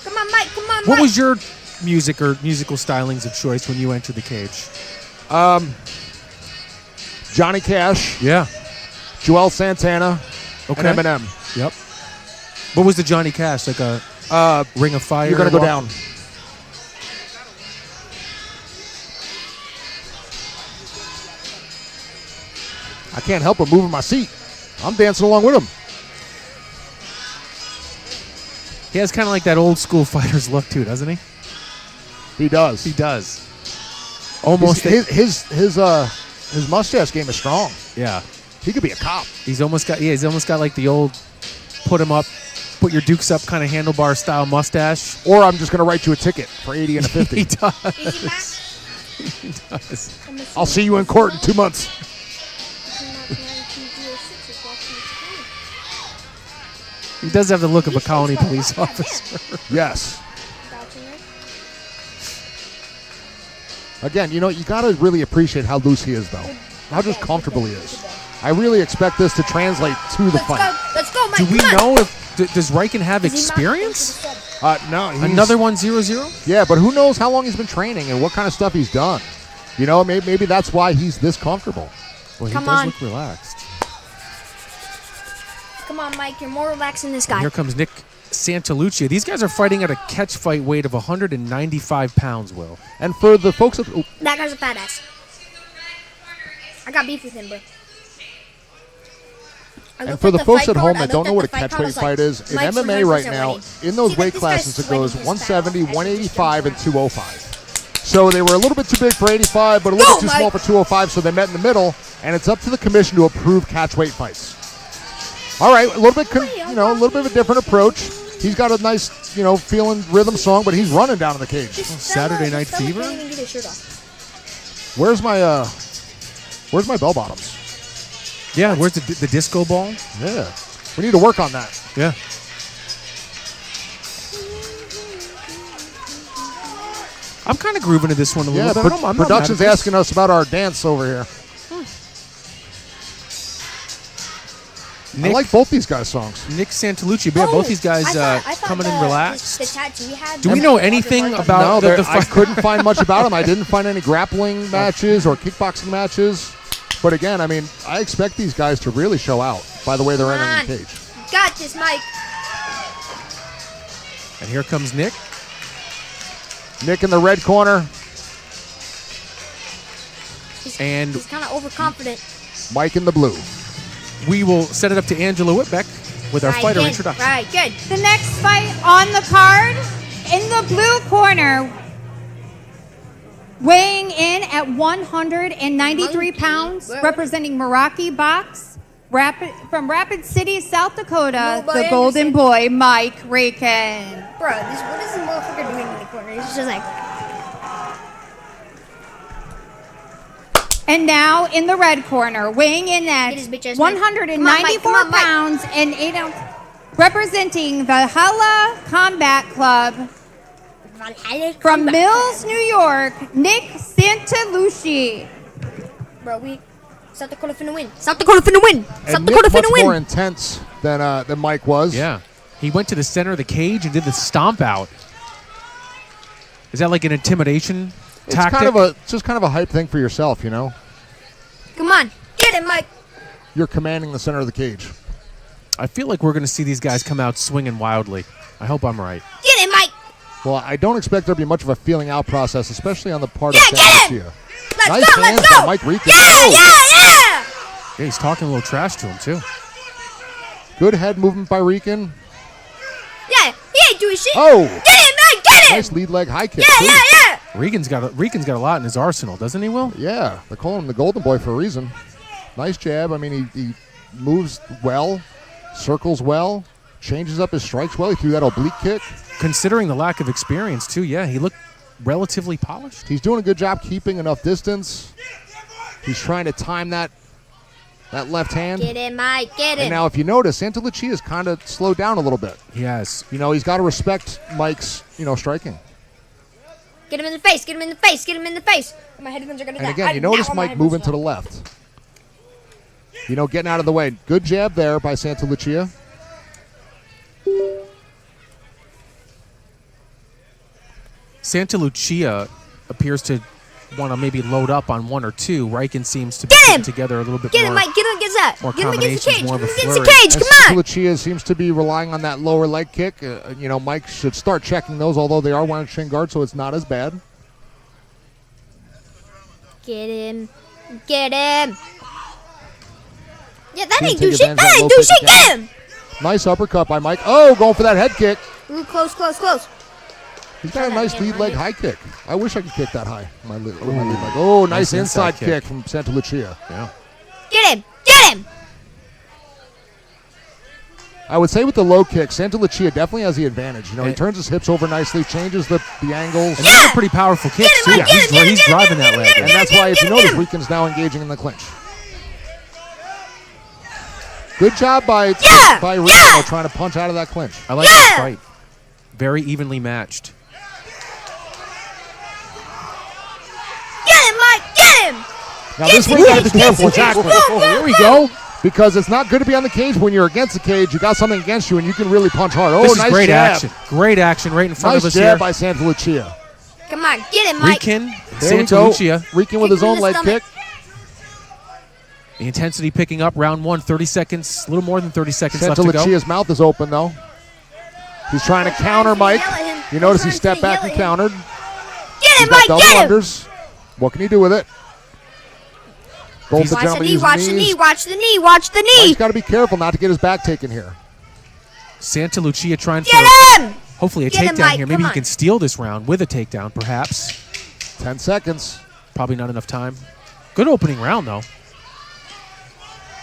Come on, Mike. Come on, What Mike. was your music or musical stylings of choice when you entered the cage? Johnny Cash, Yeah. Joel Santana, Okay. and Eminem. Yep. What was the Johnny Cash? Like a Ring of Fire? You're going to go walk- down. I can't help but move in my seat. I'm dancing along with him. He has kind of like that old school fighter's look too, doesn't he? He does. He does. Almost. His mustache game is strong. Yeah. He could be a cop. He's almost got like the old put him up, put your dukes up kind of handlebar style mustache. Or I'm just going to write you a ticket for 80 and a 50. He does. Easy, Mac. He does. I'll see you in court in 2 months. He does have the look of a colony police officer. Yes. Again, you know, you got to really appreciate how loose he is, though. How just comfortable he is. I really expect this to translate to the Let's fight. go. Let's go, Mike. Do we Come on. know if does Riken have Is he not- experience? No, he's, Another 1-0-0? Yeah, but who knows how long he's been training and what kind of stuff he's done. You know, maybe that's why he's this comfortable. Well, he Come does on. look relaxed. Come on, Mike. You're more relaxed than this And guy. here comes Nick Santalucia. These guys are fighting at a catch fight weight of 195 pounds, Will. And for the folks that... oh, That guy's a fat ass. I got beef with him, bro. and for the folks at home that don't know what a catchweight fight is, in MMA right now, in those weight classes, it goes 170, 185, and 205. So they were a little bit too big for 85, but a little bit too Mike. small for 205, so they met in the middle, and it's up to the commission to approve catchweight fights. All right, a little bit, a little bit of a different approach. He's got a nice, feeling rhythm song, but he's running down in the cage. Saturday Night Fever? Can't even get his shirt off. Where's my Where's my bell bottoms? Yeah, where's the disco ball? Yeah. We need to work on that. Yeah. I'm kind of grooving to this one a little bit. I'm not mad production's at this. asking us about our dance over here. I like both these guys' songs. Nick Santalucci, yeah, both these guys I thought coming in relaxed. The tattoo he had. Do we know anything about No, the I couldn't find much about them. I didn't find any grappling matches or kickboxing matches. But again, I mean, I expect these guys to really show out by the way they're entering the cage. Got this, Mike. And here comes Nick. Nick in the red corner. He's kind of overconfident. Mike in the blue. We will set it up to Angela Whitbeck with our fighter good. introduction. Right, good. The next fight on the card, in the blue corner, weighing in at 193 pounds, representing Meraki Box, from Rapid City, South Dakota, Nobody the golden understands. boy, Mike Rakin. Bro, what is this motherfucker doing in the corner? He's just like, And now in the red corner, weighing in at Get his bitch ass, Mike. 194 Come on, Mike. pounds and 8 ounces, representing the Hala Combat Club from Mills, New York, Nick Santalucci. bro, South Dakota finna win. South Dakota finna win. South And Dakota Nick much finna win. more intense than Mike was. Yeah. He went to the center of the cage and did the stomp out. Is that like an intimidation It's tactic? just kind of a hype thing for yourself, you know? Come on, get it, Mike. You're commanding the center of the cage. I feel like we're going to see these guys come out swinging wildly. I hope I'm right. Get it, Mike. Well, I don't expect there to be much of a feeling out process, especially on the part Yeah, of get him! Santalucia. Let's Nice go, hands let's go. by Mike Rican. Yeah, Oh, yeah. Yeah, he's talking a little trash to him, too. Good head movement by Rican. Yeah, he ain't doing shit. Oh, Get him, Mike, get him. nice lead leg high kick. Yeah, too. yeah, yeah. Regan's got a lot in his arsenal, doesn't he, Will? Yeah, they call him the golden boy for a reason. Nice jab. I mean, he moves well, circles well, changes up his strikes well. He threw that oblique kick. Considering the lack of experience, too, yeah, he looked relatively polished. He's doing a good job keeping enough distance. He's trying to time that left hand. Get him, Mike, get And him. now, if you notice, Santalucia has kind of slowed down a little bit. He has. You know, he's got to respect Mike's, striking. Get him in the face, get him in the face, get him in the face. My headphones are gonna And die. again, you notice Mike moving to the left. Getting out of the way. Good jab there by Santalucia. Santalucia appears to want to maybe load up on one or two. Riken seems to be Get him! putting together a little bit Get more. him, Mike, get him against that. more Get him against the cage, combinations, more get of him a against the flurry. cage, And come on. Santalucia seems to be relying on that lower leg kick. Mike should start checking those, although they are wearing shin guards, so it's not as bad. Get him, get him. Yeah, that Can't ain't do take shit, advantage of that that ain't low do kick shit, again. get him. Nice uppercut by Mike. Oh, going for that head kick. Ooh, close, close, close. He's got a nice lead leg high kick. I wish I could kick that high. My lead leg. Oh, nice inside kick from Santalucia. Yeah. Get him, get him. I would say with the low kick, Santalucia definitely has the advantage. He turns his hips over nicely, changes the angles. And those are pretty powerful kicks, too. Mike, get him, He's get him, driving get that him, leg. And that's why, if you get notice, him. Rican's now engaging in the clinch. Good job by Rican though, trying to punch out of that clinch. I like this fight. Very evenly matched. Get him, Mike, get him. Now this one you got to be careful. Exactly. Here we go. Because it's not good to be on the cage when you're against the cage. You got something against you, and you can really punch hard. Oh, This is nice great jab. action. Great action right in front Nice of us jab here. by Santalucia. Come on, get him, Mike. Rican, There we go. Santalucia. Rican with Kick his him in own the leg stomach. kick. The intensity picking up. Round one, 30 seconds. A little more than 30 seconds left to go. Santalucia's mouth is open, though. He's trying to counter Mike. Yell at him. You notice he He's stepped trying to back and yell at him. countered. Get He's him, got Mike, double get him. unders. What can he do with it? Gold the Watch the gentleman knee, uses watch the knees. knee, watch the knee, watch the knee. Mike's got to be careful not to get his back taken here. Santalucia trying for Get him. hopefully a Get him, takedown Mike, here. Maybe come he on. can steal this round with a takedown, perhaps. 10 seconds. Probably not enough time. Good opening round, though.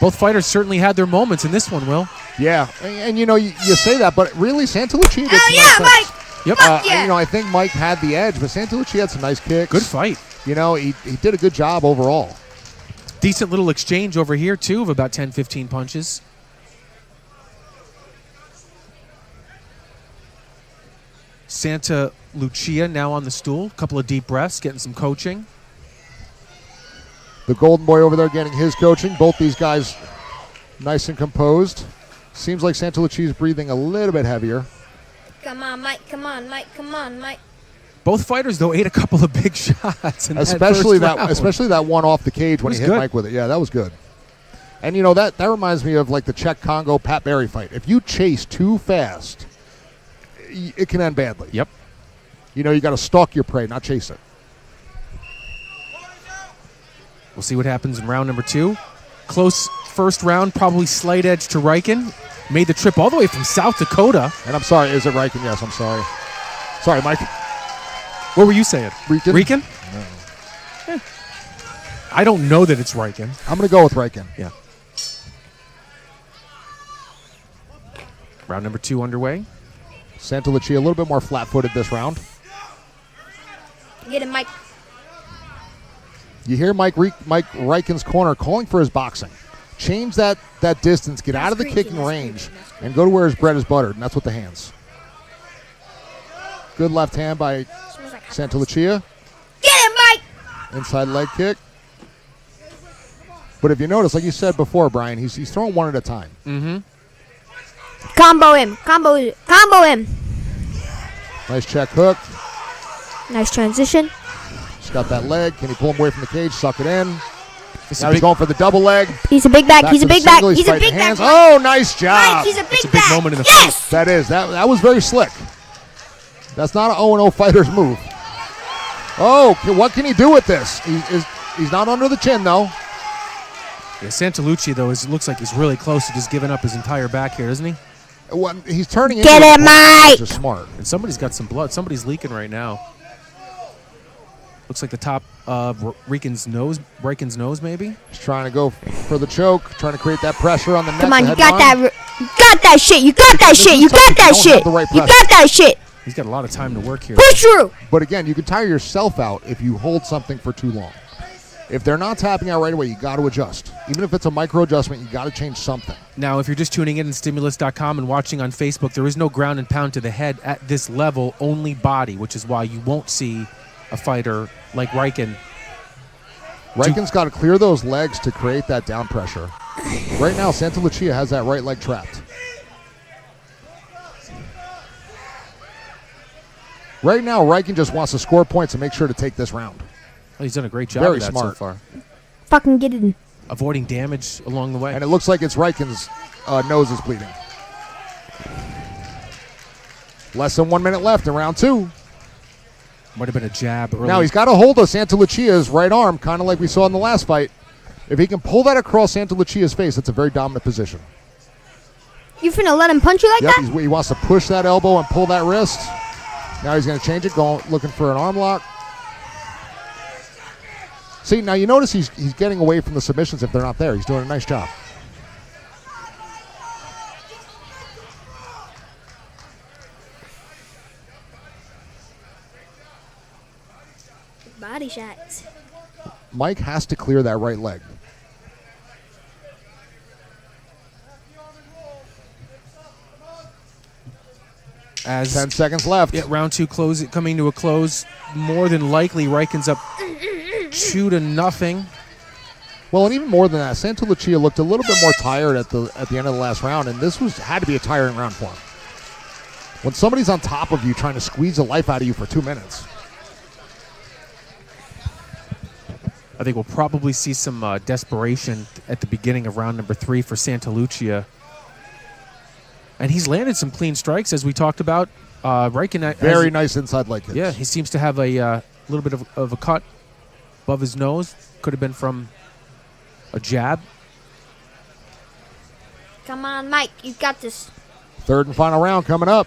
Both fighters certainly had their moments in this one, Will. Yeah, and you say that, but really Santalucia did Oh some yeah, nice Mike. things. Yep. Yeah. I think Mike had the edge, but Santalucia had some nice kicks. Good fight. He did a good job overall. Decent little exchange over here, too, of about 10, 15 punches. Santa Lucia now on the stool. Couple of deep breaths, getting some coaching. The Golden Boy over there getting his coaching. Both these guys nice and composed. Seems like Santa Lucia is breathing a little bit heavier. Come on, Mike. Come on, Mike. Come on, Mike. Both fighters, though, ate a couple of big shots. In Especially that first round. that one off the cage when he hit good. Mike with it. Yeah, that was good. And, you know, that reminds me of, like, the Czech-Congo Pat Barry fight. If you chase too fast, it can end badly. Yep. You know, you got to stalk your prey, not chase it. We'll see what happens in round number 2. Close first round, probably slight edge to Riken. Made the trip all the way from South Dakota. And I'm sorry, is it Riken? Yes, I'm sorry. Sorry, Mike. What were you saying? Riken? Riken? No. I don't know that it's Riken. I'm going to go with Riken. Yeah. Round number 2 underway. Santa Lucia a little bit more flat-footed this round. Get him, Mike. You hear Mike Riken's corner calling for his boxing. Change that distance, get out of the kicking range, and go to where his bread is buttered, and that's with the hands. Good left hand by Santa Lucia. Get him, Mike. Inside leg kick. But if you notice, like you said before, Brian, he's throwing one at a time. Mm-hmm. Combo him. Combo him. Nice check hook. Nice transition. He's got that leg. Can he pull him away from the cage? Suck it in. It's Now he's going for the double leg. He's a big back. Back He's a to the big back. single. He's a fighting big back. hands. Oh, nice job. Mike, he's a big It's a big back. moment in the Yes. fight. That is. That was very slick. That's not an 0-0 fighter's move. Oh, what can he do with this? He's not under the chin, though. Yeah, Santa Lucia, though, looks like he's really close to just giving up his entire back here, doesn't he? He's turning Get into him, Mike. Just smart. And somebody's got some blood. Somebody's leaking right now. Looks like the top of Riken's nose, maybe? He's trying to go for the choke, trying to create that pressure on the neck. Come on, the you got headline. that. You got that shit. You got that shit. You got that shit. the right You pressure. got that shit. He's got a lot of time to work here. Push through. But again, you can tire yourself out if you hold something for too long. If they're not tapping out right away, you got to adjust. Even if it's a micro adjustment, you got to change something. Now, if you're just tuning in on Stimulus.com and watching on Facebook, there is no ground and pound to the head at this level, only body, which is why you won't see a fighter like Riken. Riken's got to clear those legs to create that down pressure. Right now, Santa Lucia has that right leg trapped. Right now, Riken just wants to score points and make sure to take this round. Well, he's done a great job Very of that smart. so far. Fucking get it in. Avoiding damage along the way. And it looks like it's Riken's nose is bleeding. Less than 1 minute left in round 2. Might have been a jab early. Now he's got a hold of Santa Lucia's right arm, kind of like we saw in the last fight. If he can pull that across Santa Lucia's face, it's a very dominant position. You finna let him punch you like Yep, that? he wants to push that elbow and pull that wrist. Now he's going to change it, looking for an arm lock. See, now you notice he's getting away from the submissions if they're not there. He's doing a nice job. Body shots. Mike has to clear that right leg. As 10 seconds left. Yeah, round 2 coming to a close. More than likely, Riken's up 2-0. Well, and even more than that, Santa Lucia looked a little bit more tired at the end of the last round, and this had to be a tiring round for him. When somebody's on top of you trying to squeeze the life out of you for 2 minutes. I think we'll probably see some desperation at the beginning of round number 3 for Santa Lucia. And he's landed some clean strikes, as we talked about. Riken Very nice inside leg kicks. Yeah, he seems to have a little bit of a cut above his nose. Could have been from a jab. Come on, Mike. You got this. Third and final round coming up.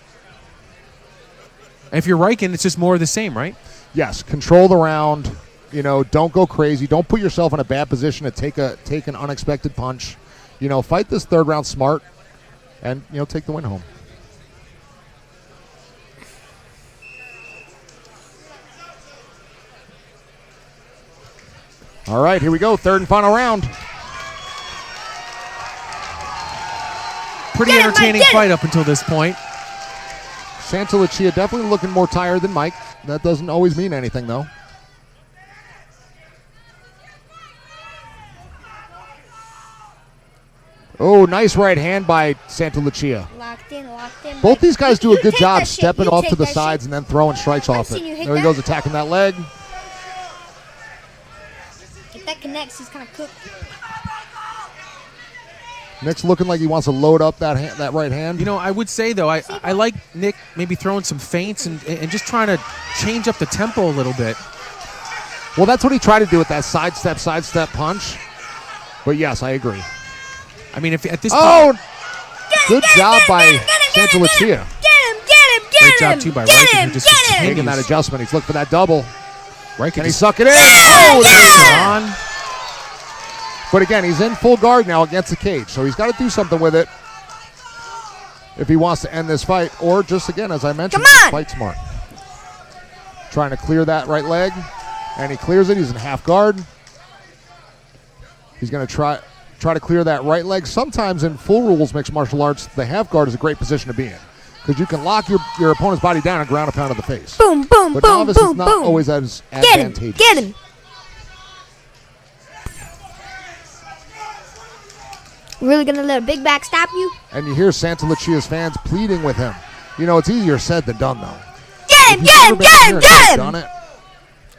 And if you're Riken, it's just more of the same, right? Yes, control the round. You know, don't go crazy. Don't put yourself in a bad position to take an unexpected punch. You know, fight this third round smart and, you know, take the win home. All right, here we go. Third and final round. Pretty entertaining fight up until this point. Santa Lucia definitely looking more tired than Mike. That doesn't always mean anything, though. Oh, nice right hand by Santa Lucia. Locked in. Both these guys do a good take job that shit. stepping You off take to the that sides shit. and then throwing strikes off seen it. you hit There he that. goes attacking that leg. If that connects, he's kind of cooked. Nick's looking like he wants to load up that right hand. You know, I would say, though, I like Nick maybe throwing some feints and just trying to change up the tempo a little bit. Well, that's what he tried to do with that sidestep punch. But yes, I agree. I mean, if at this Oh, point, good job by Santa Lucia. Get him. great job, too, by Reichen, who just Making that continues. adjustment. He's looking for that double. Reichen Can he just suck it in? Oh, there puts it it is. on. But again, he's in full guard now against the cage, so he's got to do something with it if he wants to end this fight, or just, again, as I mentioned, Come on. fight smart. Trying to clear that right leg, and he clears it. He's in half guard. He's going to try to clear that right leg. Sometimes in full rules mixed martial arts, the half guard is a great position to be in because you can lock your opponent's body down and ground a pound to the face. Boom, boom, But boom, novice boom, is not boom. always as Get him. advantageous. Get him. Really gonna let a big back stop you? And you hear Santa Lucia's fans pleading with him. You know, it's easier said than done, though. Get him. If you've Get never him. been Get here him. and Get done him. it,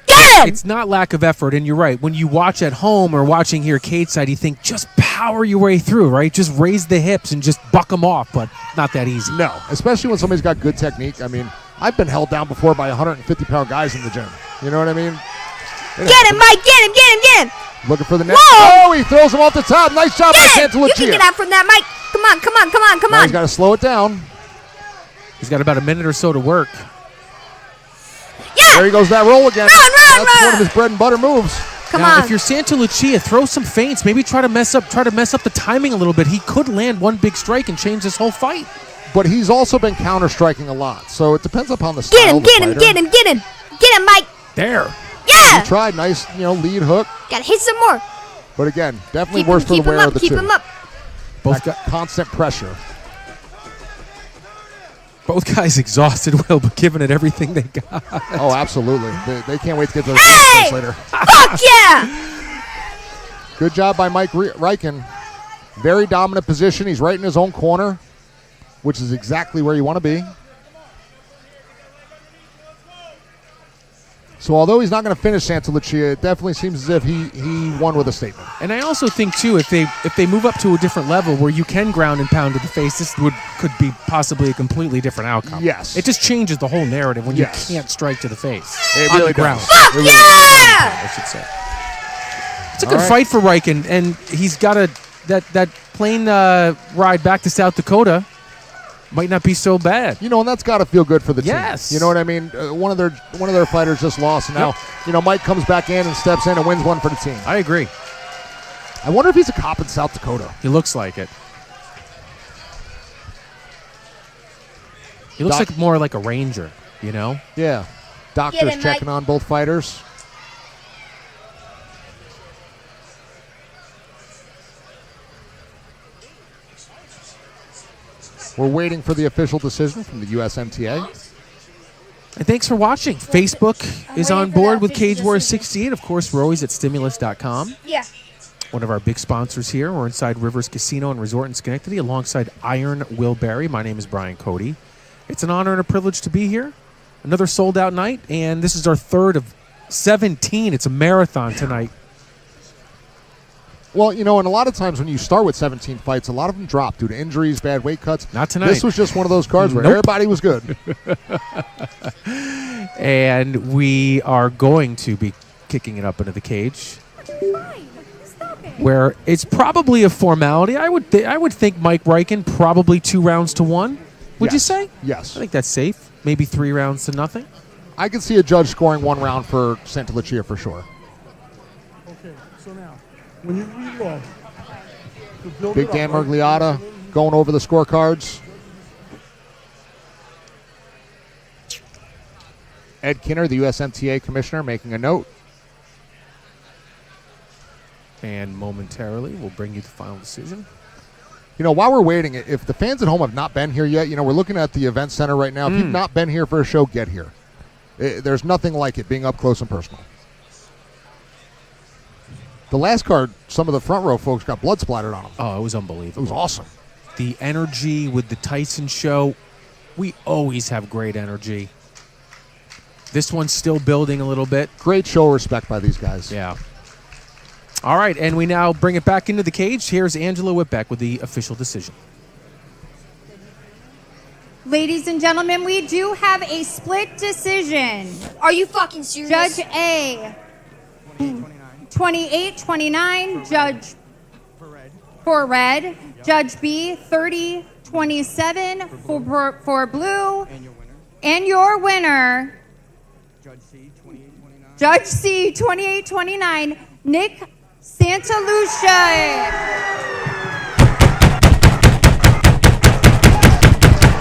Get him. It's not lack of effort, and you're right. When you watch at home or watching here cage side, you think just power your way through, right? Just raise the hips and just buck them off, but not that easy. no. Especially when somebody's got good technique. I mean, I've been held down before by 150-pound guys in the gym. You know what I mean? Get him, Mike. Get him. Get him. Get him. Looking for the net. Whoa! Oh, he throws him off the top. Nice job by Get Santa him. You can Lucia. get out from that, Mike. Come on. Come on. Come on. Come Now on. he's got to slow it down. He's got about a minute or so to work. There he goes, that roll again. Run, That's run. one of his bread and butter moves. Come now, on. if you're Santa Lucia, throw some feints. Maybe try to mess up the timing a little bit. He could land one big strike and change this whole fight. But he's also been counter-striking a lot, so it depends upon the style Get him. of the Get him. fighter. Get him. Get him. Get him, Mike. There. Yeah. He tried nice, lead hook. Gotta hit some more. But again, definitely Keep worse him, for the keep him wear of up. the Keep two. him up. Both That constant pressure. both guys exhausted, Will, but giving it everything they got. Oh, absolutely. They can't wait to get to the Hey! face later. Fuck yeah. Good job by Mike Reichen. Very dominant position. He's right in his own corner, which is exactly where you want to be. So although he's not going to finish Santa Lucia, it definitely seems as if he won with a statement. And I also think too, if they move up to a different level where you can ground and pound to the face, this could be possibly a completely different outcome. Yes. It just changes the whole narrative when Yes. you can't strike to the face. It on really the ground. does. Fuck It really yeah. I should say. It's a All good right. fight for Reichen, and he's got that plane ride back to South Dakota. Might not be so bad. And that's got to feel good for the Yes. team. You know what I mean? One of their fighters just lost, and now Mike comes back in and steps in and wins one for the team. I agree. I wonder if he's a cop in South Dakota. He looks like it. He looks Doc- like more like a ranger, you know? Yeah. Doctors Get him, checking Mike. on both fighters. We're waiting for the official decision from the USMTA. And thanks for watching. Facebook is waiting on for board the with official Cage Wars decision. 68. Of course, we're always at stimulus.com. Yeah. One of our big sponsors here. We're inside Rivers Casino and Resort in Schenectady alongside Iron Will Berry. My name is Brian Cody. It's an honor and a privilege to be here. Another sold-out night, and this is our third of 17. It's a marathon tonight. Well, and a lot of times when you start with 17 fights, a lot of them drop due to injuries, bad weight cuts. Not tonight. This was just one of those cards where Nope. everybody was good. And we are going to be kicking it up into the cage, where it's probably a formality. I would think Mike Reichen probably 2 rounds to 1. Would you Yes. say? Yes. I think that's safe. Maybe 3 rounds to nothing. I could see a judge scoring 1 round for Santa Lucia for sure. Okay, so now, when you reload, to build Big it Dan up, right? Mergliata going over the scorecards. Ed Kinner, the USMTA commissioner, making a note. And momentarily, we'll bring you the final decision. You know, while we're waiting, if the fans at home have not been here yet, you know, we're looking at the event center right now. If you've not been here for a show, get here. There's nothing like it, being up close and personal. The last card, some of the front row folks got blood splattered on them. Oh, it was unbelievable. It was awesome. The energy with the Tyson show, we always have great energy. This one's still building a little bit. Great show respect by these guys. Yeah. All right, and we now bring it back into the cage. Here's Angela Whitbeck with the official decision. Ladies and gentlemen, we do have a split decision. Are you fucking serious? Judge A, 28-29. Judge for red. Judge B, 30-27 for blue. And your winner, Judge C, 28-29, Nick Santalucia.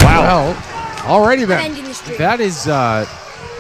Wow. Well, alrighty then. Ending the streak. That is